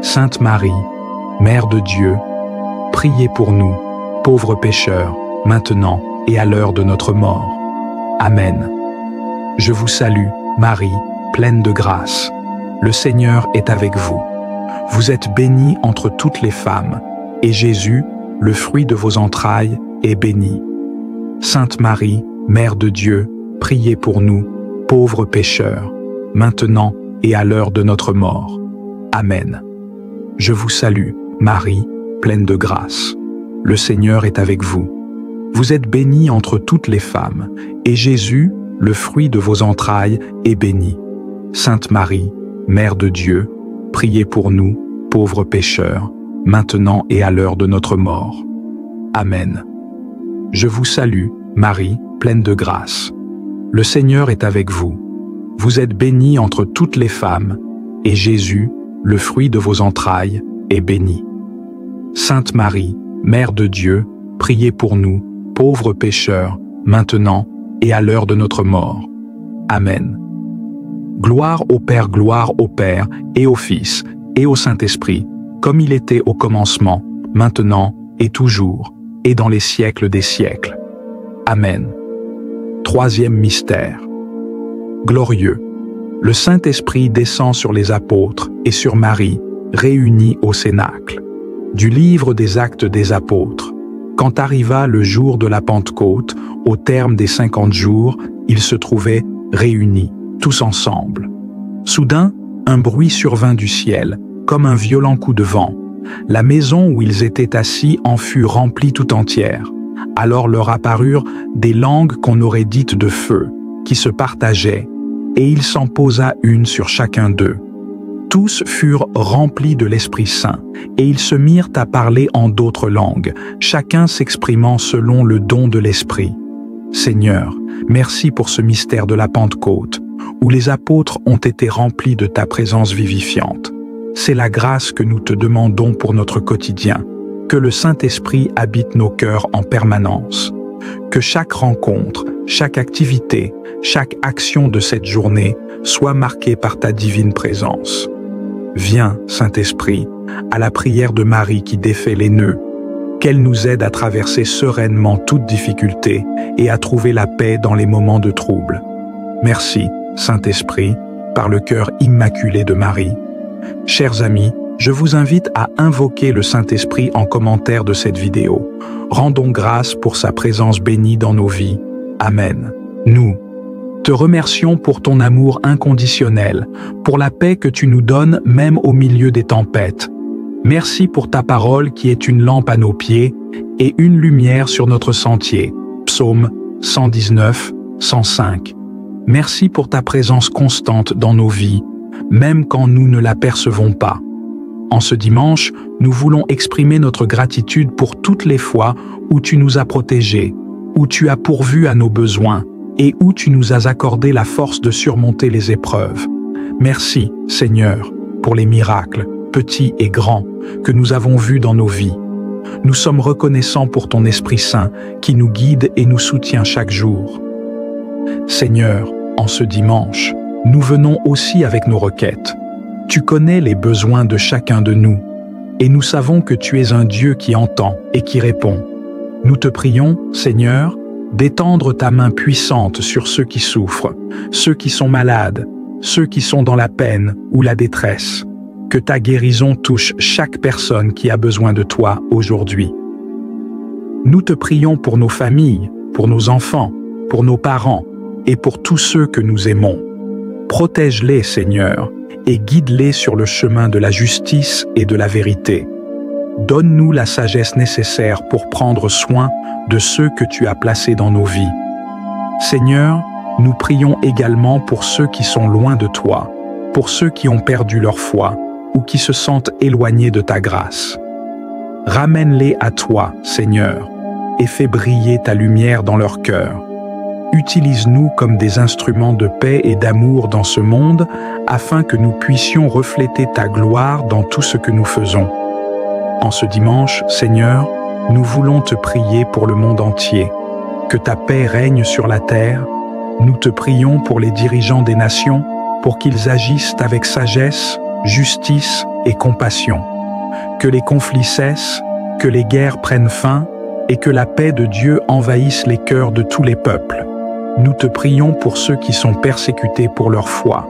Sainte Marie, Mère de Dieu, priez pour nous, pauvres pécheurs, maintenant et à l'heure de notre mort. Amen. Je vous salue, Marie, pleine de grâce. Le Seigneur est avec vous. Vous êtes bénie entre toutes les femmes, et Jésus, le fruit de vos entrailles, est béni. Sainte Marie, Mère de Dieu, priez pour nous, pauvres pécheurs, maintenant et à l'heure de notre mort. Amen. Je vous salue, Marie, pleine de grâce. Le Seigneur est avec vous. Vous êtes bénie entre toutes les femmes, et Jésus, le fruit de vos entrailles, est béni. Sainte Marie, Mère de Dieu, priez pour nous, pauvres pécheurs, maintenant et à l'heure de notre mort. Amen. Je vous salue, Marie, pleine de grâce. Le Seigneur est avec vous. Vous êtes bénie entre toutes les femmes, et Jésus, le fruit de vos entrailles, est béni. Sainte Marie, Mère de Dieu, priez pour nous, pauvres pécheurs, maintenant et à l'heure de notre mort. Amen. Gloire au Père et au Fils et au Saint-Esprit, comme il était au commencement, maintenant et toujours, et dans les siècles des siècles. Amen. Troisième mystère. Glorieux. Le Saint-Esprit descend sur les apôtres et sur Marie, réunis au Cénacle. Du livre des Actes des Apôtres. Quand arriva le jour de la Pentecôte, au terme des 50 jours, ils se trouvaient réunis, tous ensemble. Soudain, un bruit survint du ciel, comme un violent coup de vent. La maison où ils étaient assis en fut remplie tout entière. Alors leur apparurent des langues qu'on aurait dites de feu, qui se partageaient, et il s'en posa une sur chacun d'eux. Tous furent remplis de l'Esprit Saint, et ils se mirent à parler en d'autres langues, chacun s'exprimant selon le don de l'Esprit. Seigneur, merci pour ce mystère de la Pentecôte, où les apôtres ont été remplis de ta présence vivifiante. C'est la grâce que nous te demandons pour notre quotidien, que le Saint-Esprit habite nos cœurs en permanence, que chaque rencontre, chaque activité, chaque action de cette journée soit marquée par ta divine présence. Viens, Saint-Esprit, à la prière de Marie qui défait les nœuds, qu'elle nous aide à traverser sereinement toute difficulté et à trouver la paix dans les moments de trouble. Merci, Saint-Esprit, par le cœur immaculé de Marie. Chers amis, je vous invite à invoquer le Saint-Esprit en commentaire de cette vidéo. Rendons grâce pour sa présence bénie dans nos vies. Amen. Nous te remercions pour ton amour inconditionnel, pour la paix que tu nous donnes même au milieu des tempêtes. Merci pour ta parole qui est une lampe à nos pieds et une lumière sur notre sentier. Psaume 119, 105. Merci pour ta présence constante dans nos vies, même quand nous ne la percevons pas. En ce dimanche, nous voulons exprimer notre gratitude pour toutes les fois où tu nous as protégés, où tu as pourvu à nos besoins et où tu nous as accordé la force de surmonter les épreuves. Merci, Seigneur, pour les miracles, petits et grands, que nous avons vus dans nos vies. Nous sommes reconnaissants pour ton Esprit Saint qui nous guide et nous soutient chaque jour. Seigneur, en ce dimanche, nous venons aussi avec nos requêtes. Tu connais les besoins de chacun de nous, et nous savons que tu es un Dieu qui entend et qui répond. Nous te prions, Seigneur, d'étendre ta main puissante sur ceux qui souffrent, ceux qui sont malades, ceux qui sont dans la peine ou la détresse. Que ta guérison touche chaque personne qui a besoin de toi aujourd'hui. Nous te prions pour nos familles, pour nos enfants, pour nos parents et pour tous ceux que nous aimons. Protège-les, Seigneur, et guide-les sur le chemin de la justice et de la vérité. Donne-nous la sagesse nécessaire pour prendre soin de ceux que tu as placés dans nos vies. Seigneur, nous prions également pour ceux qui sont loin de toi, pour ceux qui ont perdu leur foi ou qui se sentent éloignés de ta grâce. Ramène-les à toi, Seigneur, et fais briller ta lumière dans leur cœur. Utilise-nous comme des instruments de paix et d'amour dans ce monde, afin que nous puissions refléter ta gloire dans tout ce que nous faisons. En ce dimanche, Seigneur, nous voulons te prier pour le monde entier. Que ta paix règne sur la terre. Nous te prions pour les dirigeants des nations, pour qu'ils agissent avec sagesse, justice et compassion. Que les conflits cessent, que les guerres prennent fin et que la paix de Dieu envahisse les cœurs de tous les peuples. Nous te prions pour ceux qui sont persécutés pour leur foi,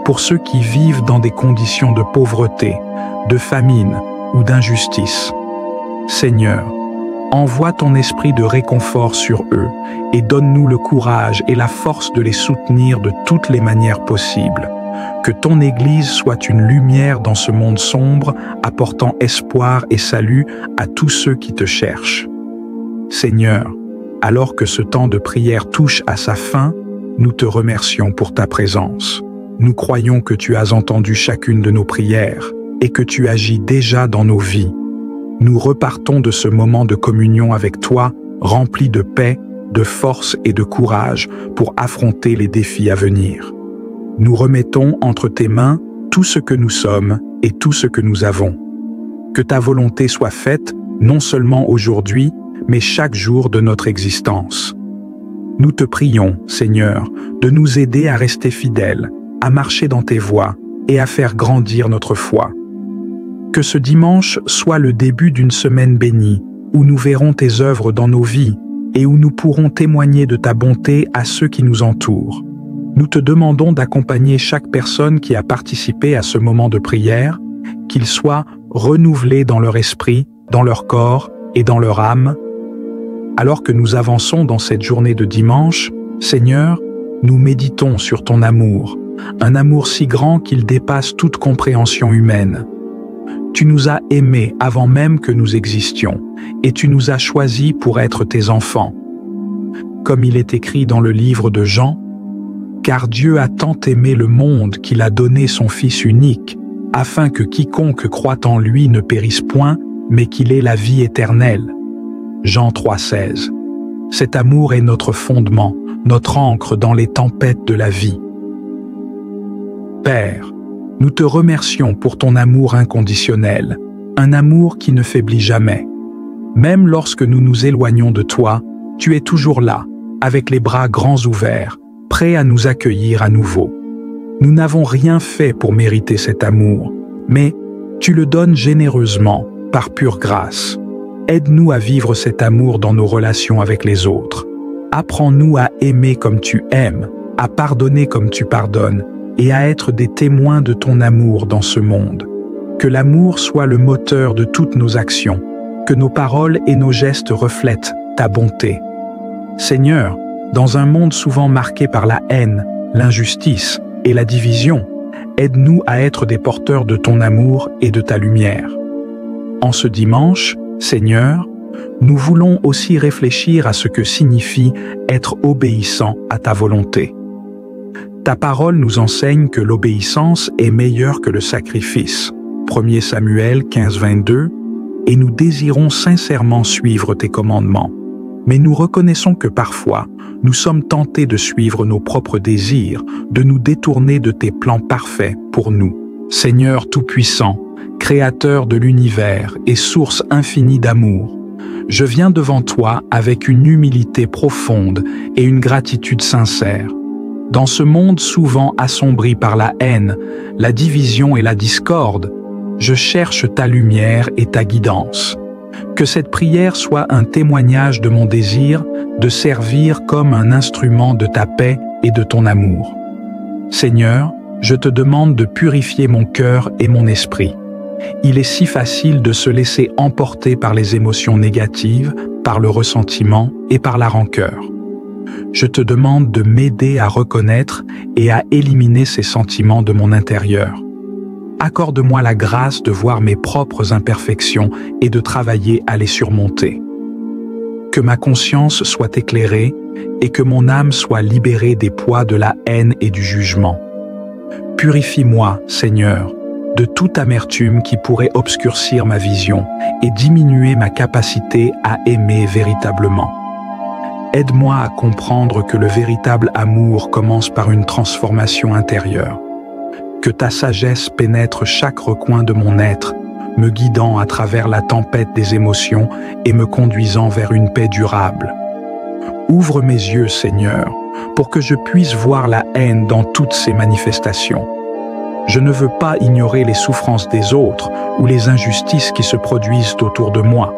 pour ceux qui vivent dans des conditions de pauvreté, de famine ou d'injustice. Seigneur, envoie ton esprit de réconfort sur eux et donne-nous le courage et la force de les soutenir de toutes les manières possibles. Que ton Église soit une lumière dans ce monde sombre, apportant espoir et salut à tous ceux qui te cherchent. Seigneur, alors que ce temps de prière touche à sa fin, nous te remercions pour ta présence. Nous croyons que tu as entendu chacune de nos prières et que tu agis déjà dans nos vies. Nous repartons de ce moment de communion avec toi, remplis de paix, de force et de courage pour affronter les défis à venir. Nous remettons entre tes mains tout ce que nous sommes et tout ce que nous avons. Que ta volonté soit faite, non seulement aujourd'hui, mais chaque jour de notre existence. Nous te prions, Seigneur, de nous aider à rester fidèles, à marcher dans tes voies et à faire grandir notre foi. Que ce dimanche soit le début d'une semaine bénie, où nous verrons tes œuvres dans nos vies et où nous pourrons témoigner de ta bonté à ceux qui nous entourent. Nous te demandons d'accompagner chaque personne qui a participé à ce moment de prière, qu'ils soient renouvelés dans leur esprit, dans leur corps et dans leur âme. Alors que nous avançons dans cette journée de dimanche, Seigneur, nous méditons sur ton amour, un amour si grand qu'il dépasse toute compréhension humaine. Tu nous as aimés avant même que nous existions, et tu nous as choisis pour être tes enfants. Comme il est écrit dans le livre de Jean, « Car Dieu a tant aimé le monde qu'il a donné son Fils unique, afin que quiconque croit en lui ne périsse point, mais qu'il ait la vie éternelle. » Jean 3,16. Cet amour est notre fondement, notre ancre dans les tempêtes de la vie. Père, nous te remercions pour ton amour inconditionnel, un amour qui ne faiblit jamais. Même lorsque nous nous éloignons de toi, tu es toujours là, avec les bras grands ouverts, prêt à nous accueillir à nouveau. Nous n'avons rien fait pour mériter cet amour, mais tu le donnes généreusement, par pure grâce. Aide-nous à vivre cet amour dans nos relations avec les autres. Apprends-nous à aimer comme tu aimes, à pardonner comme tu pardonnes, et à être des témoins de ton amour dans ce monde. Que l'amour soit le moteur de toutes nos actions, que nos paroles et nos gestes reflètent ta bonté. Seigneur, dans un monde souvent marqué par la haine, l'injustice et la division, aide-nous à être des porteurs de ton amour et de ta lumière. En ce dimanche, Seigneur, nous voulons aussi réfléchir à ce que signifie être obéissant à ta volonté. Ta parole nous enseigne que l'obéissance est meilleure que le sacrifice. 1 Samuel 15-22, et nous désirons sincèrement suivre tes commandements. Mais nous reconnaissons que parfois, nous sommes tentés de suivre nos propres désirs, de nous détourner de tes plans parfaits pour nous. Seigneur Tout-Puissant, Créateur de l'univers et source infinie d'amour, je viens devant toi avec une humilité profonde et une gratitude sincère. Dans ce monde souvent assombri par la haine, la division et la discorde, je cherche ta lumière et ta guidance. Que cette prière soit un témoignage de mon désir de servir comme un instrument de ta paix et de ton amour. Seigneur, je te demande de purifier mon cœur et mon esprit. Il est si facile de se laisser emporter par les émotions négatives, par le ressentiment et par la rancœur. Je te demande de m'aider à reconnaître et à éliminer ces sentiments de mon intérieur. Accorde-moi la grâce de voir mes propres imperfections et de travailler à les surmonter. Que ma conscience soit éclairée et que mon âme soit libérée des poids de la haine et du jugement. Purifie-moi, Seigneur, de toute amertume qui pourrait obscurcir ma vision et diminuer ma capacité à aimer véritablement. Aide-moi à comprendre que le véritable amour commence par une transformation intérieure. Que ta sagesse pénètre chaque recoin de mon être, me guidant à travers la tempête des émotions et me conduisant vers une paix durable. Ouvre mes yeux, Seigneur, pour que je puisse voir la haine dans toutes ses manifestations. Je ne veux pas ignorer les souffrances des autres ou les injustices qui se produisent autour de moi.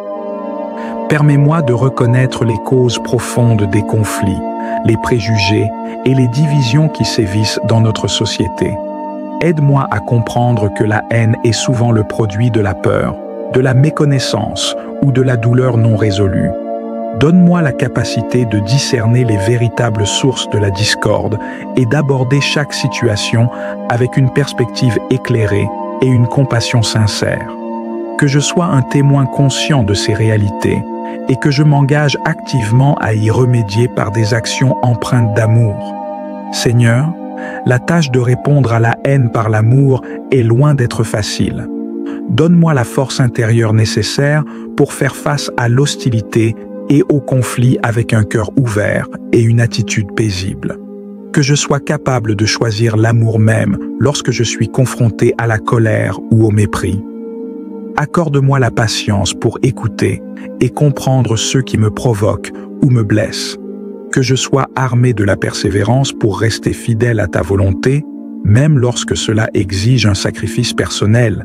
Permets-moi de reconnaître les causes profondes des conflits, les préjugés et les divisions qui sévissent dans notre société. Aide-moi à comprendre que la haine est souvent le produit de la peur, de la méconnaissance ou de la douleur non résolue. Donne-moi la capacité de discerner les véritables sources de la discorde et d'aborder chaque situation avec une perspective éclairée et une compassion sincère. Que je sois un témoin conscient de ces réalités et que je m'engage activement à y remédier par des actions empreintes d'amour. Seigneur, la tâche de répondre à la haine par l'amour est loin d'être facile. Donne-moi la force intérieure nécessaire pour faire face à l'hostilité et au conflit avec un cœur ouvert et une attitude paisible. Que je sois capable de choisir l'amour même lorsque je suis confronté à la colère ou au mépris. Accorde-moi la patience pour écouter et comprendre ceux qui me provoquent ou me blessent. Que je sois armé de la persévérance pour rester fidèle à ta volonté, même lorsque cela exige un sacrifice personnel.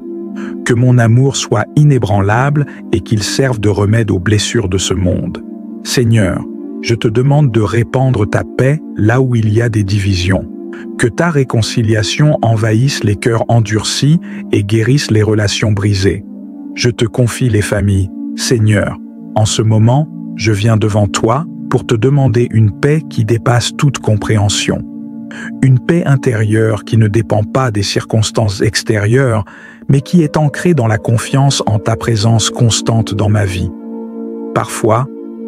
Que mon amour soit inébranlable et qu'il serve de remède aux blessures de ce monde. Seigneur, je te demande de répandre ta paix là où il y a des divisions. Que ta réconciliation envahisse les cœurs endurcis et guérisse les relations brisées. Je te confie les familles. Seigneur, en ce moment, je viens devant toi pour te demander une paix qui dépasse toute compréhension. Une paix intérieure qui ne dépend pas des circonstances extérieures, mais qui est ancrée dans la confiance en ta présence constante dans ma vie. Parfois,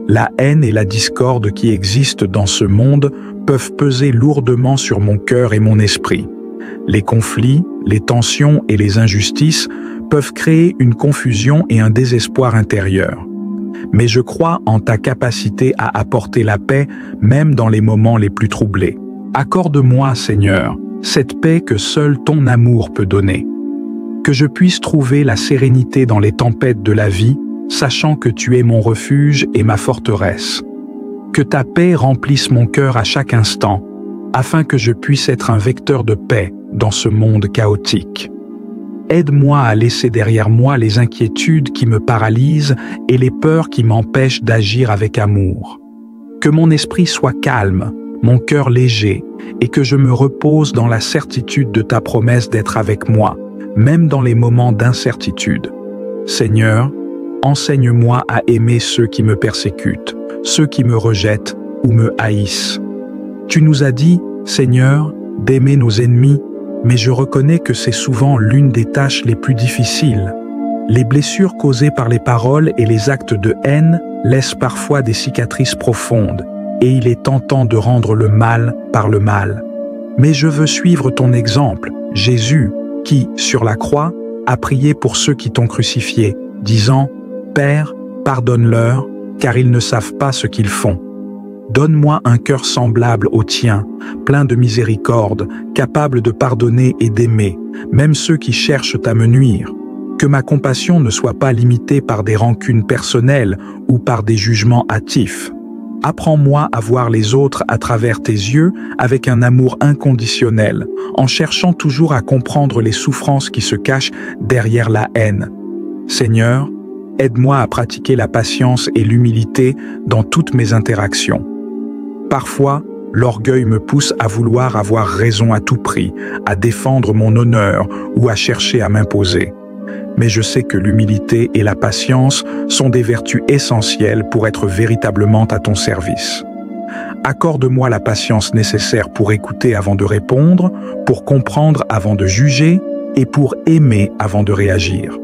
la haine et la discorde qui existent dans ce monde peuvent peser lourdement sur mon cœur et mon esprit. Les conflits, les tensions et les injustices peuvent créer une confusion et un désespoir intérieur. Mais je crois en ta capacité à apporter la paix même dans les moments les plus troublés. Accorde-moi, Seigneur, cette paix que seul ton amour peut donner. Que je puisse trouver la sérénité dans les tempêtes de la vie, sachant que tu es mon refuge et ma forteresse. Que ta paix remplisse mon cœur à chaque instant, afin que je puisse être un vecteur de paix dans ce monde chaotique. Aide-moi à laisser derrière moi les inquiétudes qui me paralysent et les peurs qui m'empêchent d'agir avec amour. Que mon esprit soit calme, mon cœur léger, et que je me repose dans la certitude de ta promesse d'être avec moi, même dans les moments d'incertitude. Seigneur, enseigne-moi à aimer ceux qui me persécutent, ceux qui me rejettent ou me haïssent. Tu nous as dit, Seigneur, d'aimer nos ennemis, mais je reconnais que c'est souvent l'une des tâches les plus difficiles. Les blessures causées par les paroles et les actes de haine laissent parfois des cicatrices profondes, et il est tentant de rendre le mal par le mal. Mais je veux suivre ton exemple, Jésus, qui, sur la croix, a prié pour ceux qui t'ont crucifié, disant « Père, pardonne-leur, car ils ne savent pas ce qu'ils font. » Donne-moi un cœur semblable au tien, plein de miséricorde, capable de pardonner et d'aimer, même ceux qui cherchent à me nuire. Que ma compassion ne soit pas limitée par des rancunes personnelles ou par des jugements hâtifs. Apprends-moi à voir les autres à travers tes yeux avec un amour inconditionnel, en cherchant toujours à comprendre les souffrances qui se cachent derrière la haine. Seigneur, aide-moi à pratiquer la patience et l'humilité dans toutes mes interactions. Parfois, l'orgueil me pousse à vouloir avoir raison à tout prix, à défendre mon honneur ou à chercher à m'imposer. Mais je sais que l'humilité et la patience sont des vertus essentielles pour être véritablement à ton service. Accorde-moi la patience nécessaire pour écouter avant de répondre, pour comprendre avant de juger et pour aimer avant de réagir.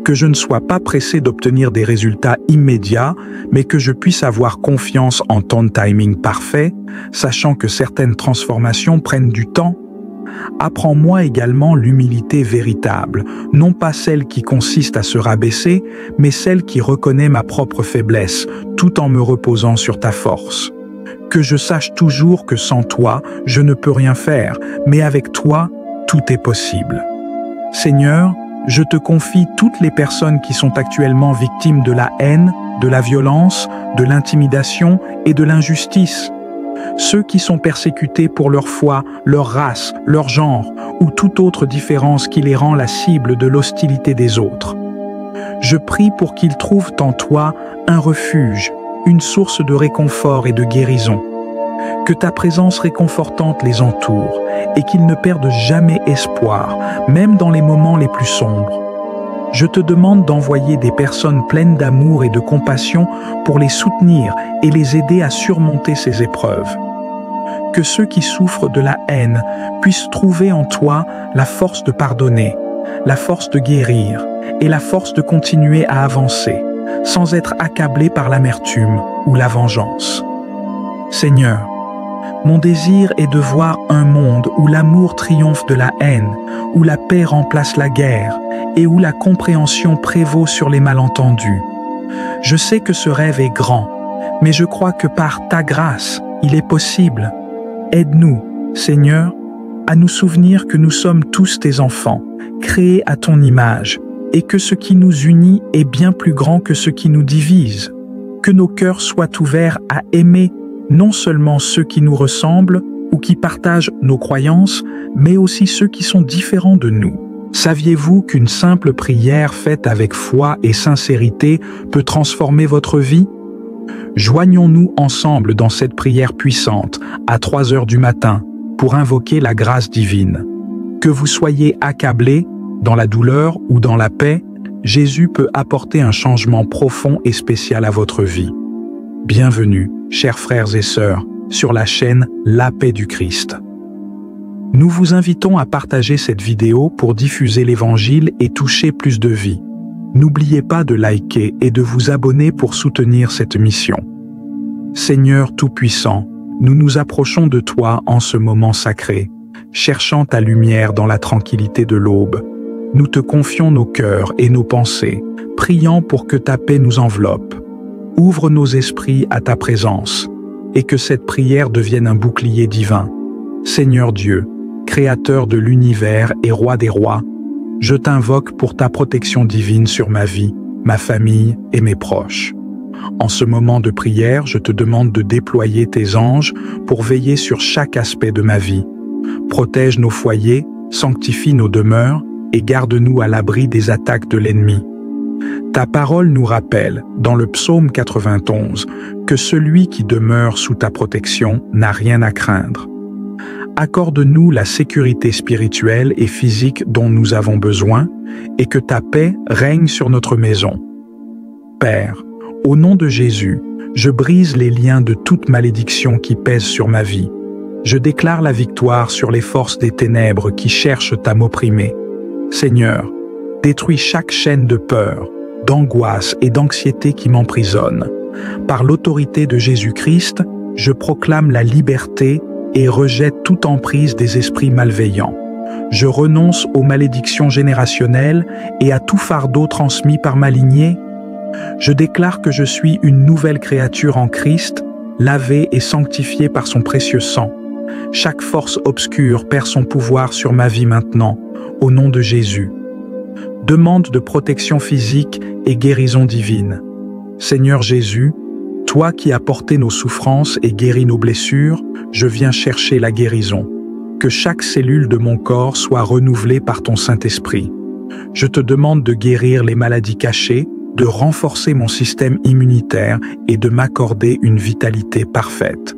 Que je ne sois pas pressé d'obtenir des résultats immédiats, mais que je puisse avoir confiance en ton timing parfait, sachant que certaines transformations prennent du temps. apprends-moi également l'humilité véritable, non pas celle qui consiste à se rabaisser, mais celle qui reconnaît ma propre faiblesse, tout en me reposant sur ta force. Que je sache toujours que sans toi, je ne peux rien faire, mais avec toi, tout est possible. Seigneur, je te confie toutes les personnes qui sont actuellement victimes de la haine, de la violence, de l'intimidation et de l'injustice. Ceux qui sont persécutés pour leur foi, leur race, leur genre ou toute autre différence qui les rend la cible de l'hostilité des autres. Je prie pour qu'ils trouvent en toi un refuge, une source de réconfort et de guérison. Que ta présence réconfortante les entoure et qu'ils ne perdent jamais espoir, même dans les moments les plus sombres. Je te demande d'envoyer des personnes pleines d'amour et de compassion pour les soutenir et les aider à surmonter ces épreuves. Que ceux qui souffrent de la haine puissent trouver en toi la force de pardonner, la force de guérir et la force de continuer à avancer, sans être accablés par l'amertume ou la vengeance. Seigneur, mon désir est de voir un monde où l'amour triomphe de la haine, où la paix remplace la guerre et où la compréhension prévaut sur les malentendus. Je sais que ce rêve est grand, mais je crois que par ta grâce, il est possible. Aide-nous, Seigneur, à nous souvenir que nous sommes tous tes enfants, créés à ton image, et que ce qui nous unit est bien plus grand que ce qui nous divise. Que nos cœurs soient ouverts à aimer non seulement ceux qui nous ressemblent ou qui partagent nos croyances, mais aussi ceux qui sont différents de nous. Saviez-vous qu'une simple prière faite avec foi et sincérité peut transformer votre vie? Joignons-nous ensemble dans cette prière puissante à 3 heures du matin pour invoquer la grâce divine. Que vous soyez accablés, dans la douleur ou dans la paix, Jésus peut apporter un changement profond et spécial à votre vie. Bienvenue, chers frères et sœurs, sur la chaîne La Paix du Christ. Nous vous invitons à partager cette vidéo pour diffuser l'Évangile et toucher plus de vies. N'oubliez pas de liker et de vous abonner pour soutenir cette mission. Seigneur Tout-Puissant, nous nous approchons de toi en ce moment sacré, cherchant ta lumière dans la tranquillité de l'aube. Nous te confions nos cœurs et nos pensées, priant pour que ta paix nous enveloppe. Ouvre nos esprits à ta présence, et que cette prière devienne un bouclier divin. Seigneur Dieu, Créateur de l'univers et Roi des rois, je t'invoque pour ta protection divine sur ma vie, ma famille et mes proches. En ce moment de prière, je te demande de déployer tes anges pour veiller sur chaque aspect de ma vie. Protège nos foyers, sanctifie nos demeures et garde-nous à l'abri des attaques de l'ennemi. Ta parole nous rappelle, dans le psaume 91, que celui qui demeure sous ta protection n'a rien à craindre. Accorde-nous la sécurité spirituelle et physique dont nous avons besoin et que ta paix règne sur notre maison. Père, au nom de Jésus, je brise les liens de toute malédiction qui pèse sur ma vie. Je déclare la victoire sur les forces des ténèbres qui cherchent à m'opprimer. Seigneur, détruis chaque chaîne de peur, d'angoisse et d'anxiété qui m'emprisonne. Par l'autorité de Jésus-Christ, je proclame la liberté et rejette toute emprise des esprits malveillants. Je renonce aux malédictions générationnelles et à tout fardeau transmis par ma lignée. Je déclare que je suis une nouvelle créature en Christ, lavée et sanctifiée par son précieux sang. Chaque force obscure perd son pouvoir sur ma vie maintenant, au nom de Jésus. Demande de protection physique et guérison divine. Seigneur Jésus, toi qui as porté nos souffrances et guéri nos blessures, je viens chercher la guérison. Que chaque cellule de mon corps soit renouvelée par ton Saint-Esprit. Je te demande de guérir les maladies cachées, de renforcer mon système immunitaire et de m'accorder une vitalité parfaite.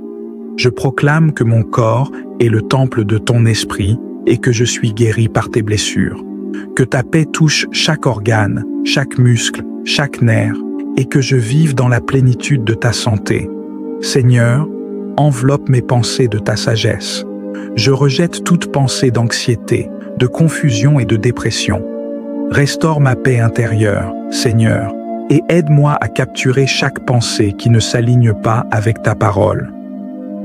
Je proclame que mon corps est le temple de ton esprit et que je suis guéri par tes blessures. Que ta paix touche chaque organe, chaque muscle, chaque nerf, et que je vive dans la plénitude de ta santé. Seigneur, enveloppe mes pensées de ta sagesse. Je rejette toute pensée d'anxiété, de confusion et de dépression. Restaure ma paix intérieure, Seigneur, et aide-moi à capturer chaque pensée qui ne s'aligne pas avec ta parole.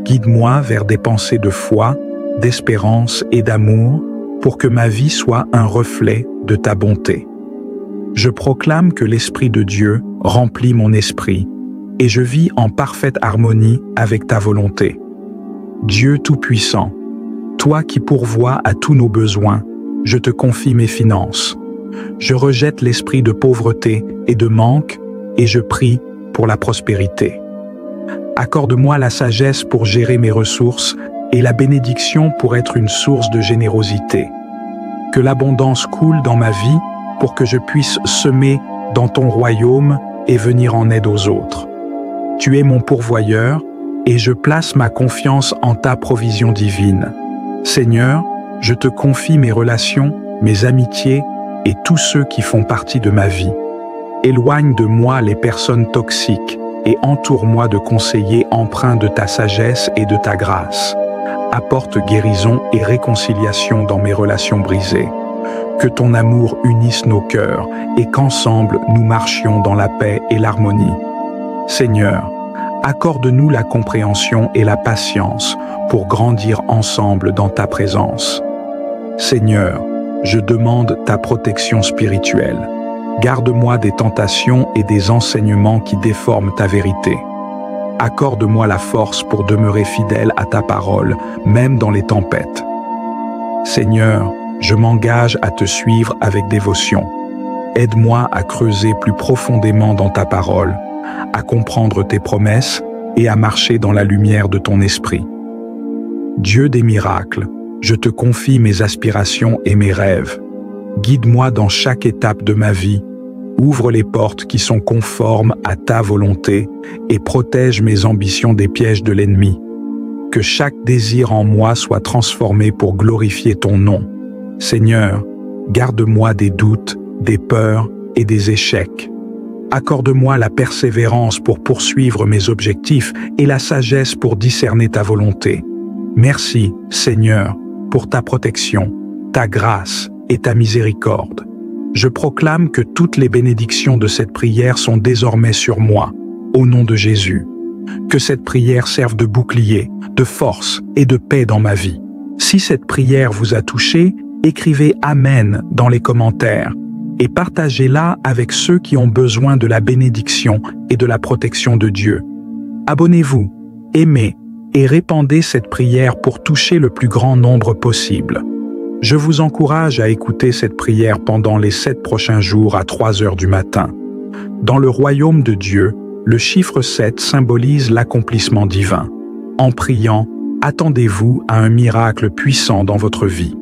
Guide-moi vers des pensées de foi, d'espérance et d'amour pour que ma vie soit un reflet de ta bonté. Je proclame que l'Esprit de Dieu remplit mon esprit et je vis en parfaite harmonie avec ta volonté. Dieu Tout-Puissant, toi qui pourvois à tous nos besoins, je te confie mes finances. Je rejette l'esprit de pauvreté et de manque et je prie pour la prospérité. Accorde-moi la sagesse pour gérer mes ressources et la bénédiction pour être une source de générosité. Que l'abondance coule dans ma vie pour que je puisse semer dans ton royaume et venir en aide aux autres. Tu es mon pourvoyeur et je place ma confiance en ta provision divine. Seigneur, je te confie mes relations, mes amitiés et tous ceux qui font partie de ma vie. Éloigne de moi les personnes toxiques et entoure-moi de conseillers empreints de ta sagesse et de ta grâce. Apporte guérison et réconciliation dans mes relations brisées. Que ton amour unisse nos cœurs et qu'ensemble nous marchions dans la paix et l'harmonie. Seigneur, accorde-nous la compréhension et la patience pour grandir ensemble dans ta présence. Seigneur, je demande ta protection spirituelle. Garde-moi des tentations et des enseignements qui déforment ta vérité. Accorde-moi la force pour demeurer fidèle à ta parole, même dans les tempêtes. Seigneur, je m'engage à te suivre avec dévotion. Aide-moi à creuser plus profondément dans ta parole, à comprendre tes promesses et à marcher dans la lumière de ton esprit. Dieu des miracles, je te confie mes aspirations et mes rêves. Guide-moi dans chaque étape de ma vie. Ouvre les portes qui sont conformes à ta volonté et protège mes ambitions des pièges de l'ennemi. Que chaque désir en moi soit transformé pour glorifier ton nom. Seigneur, garde-moi des doutes, des peurs et des échecs. Accorde-moi la persévérance pour poursuivre mes objectifs et la sagesse pour discerner ta volonté. Merci, Seigneur, pour ta protection, ta grâce et ta miséricorde. Je proclame que toutes les bénédictions de cette prière sont désormais sur moi, au nom de Jésus. Que cette prière serve de bouclier, de force et de paix dans ma vie. Si cette prière vous a touché, écrivez « Amen » dans les commentaires et partagez-la avec ceux qui ont besoin de la bénédiction et de la protection de Dieu. Abonnez-vous, aimez et répandez cette prière pour toucher le plus grand nombre possible. Je vous encourage à écouter cette prière pendant les 7 prochains jours à 3 heures du matin. Dans le royaume de Dieu, le chiffre 7 symbolise l'accomplissement divin. En priant, attendez-vous à un miracle puissant dans votre vie.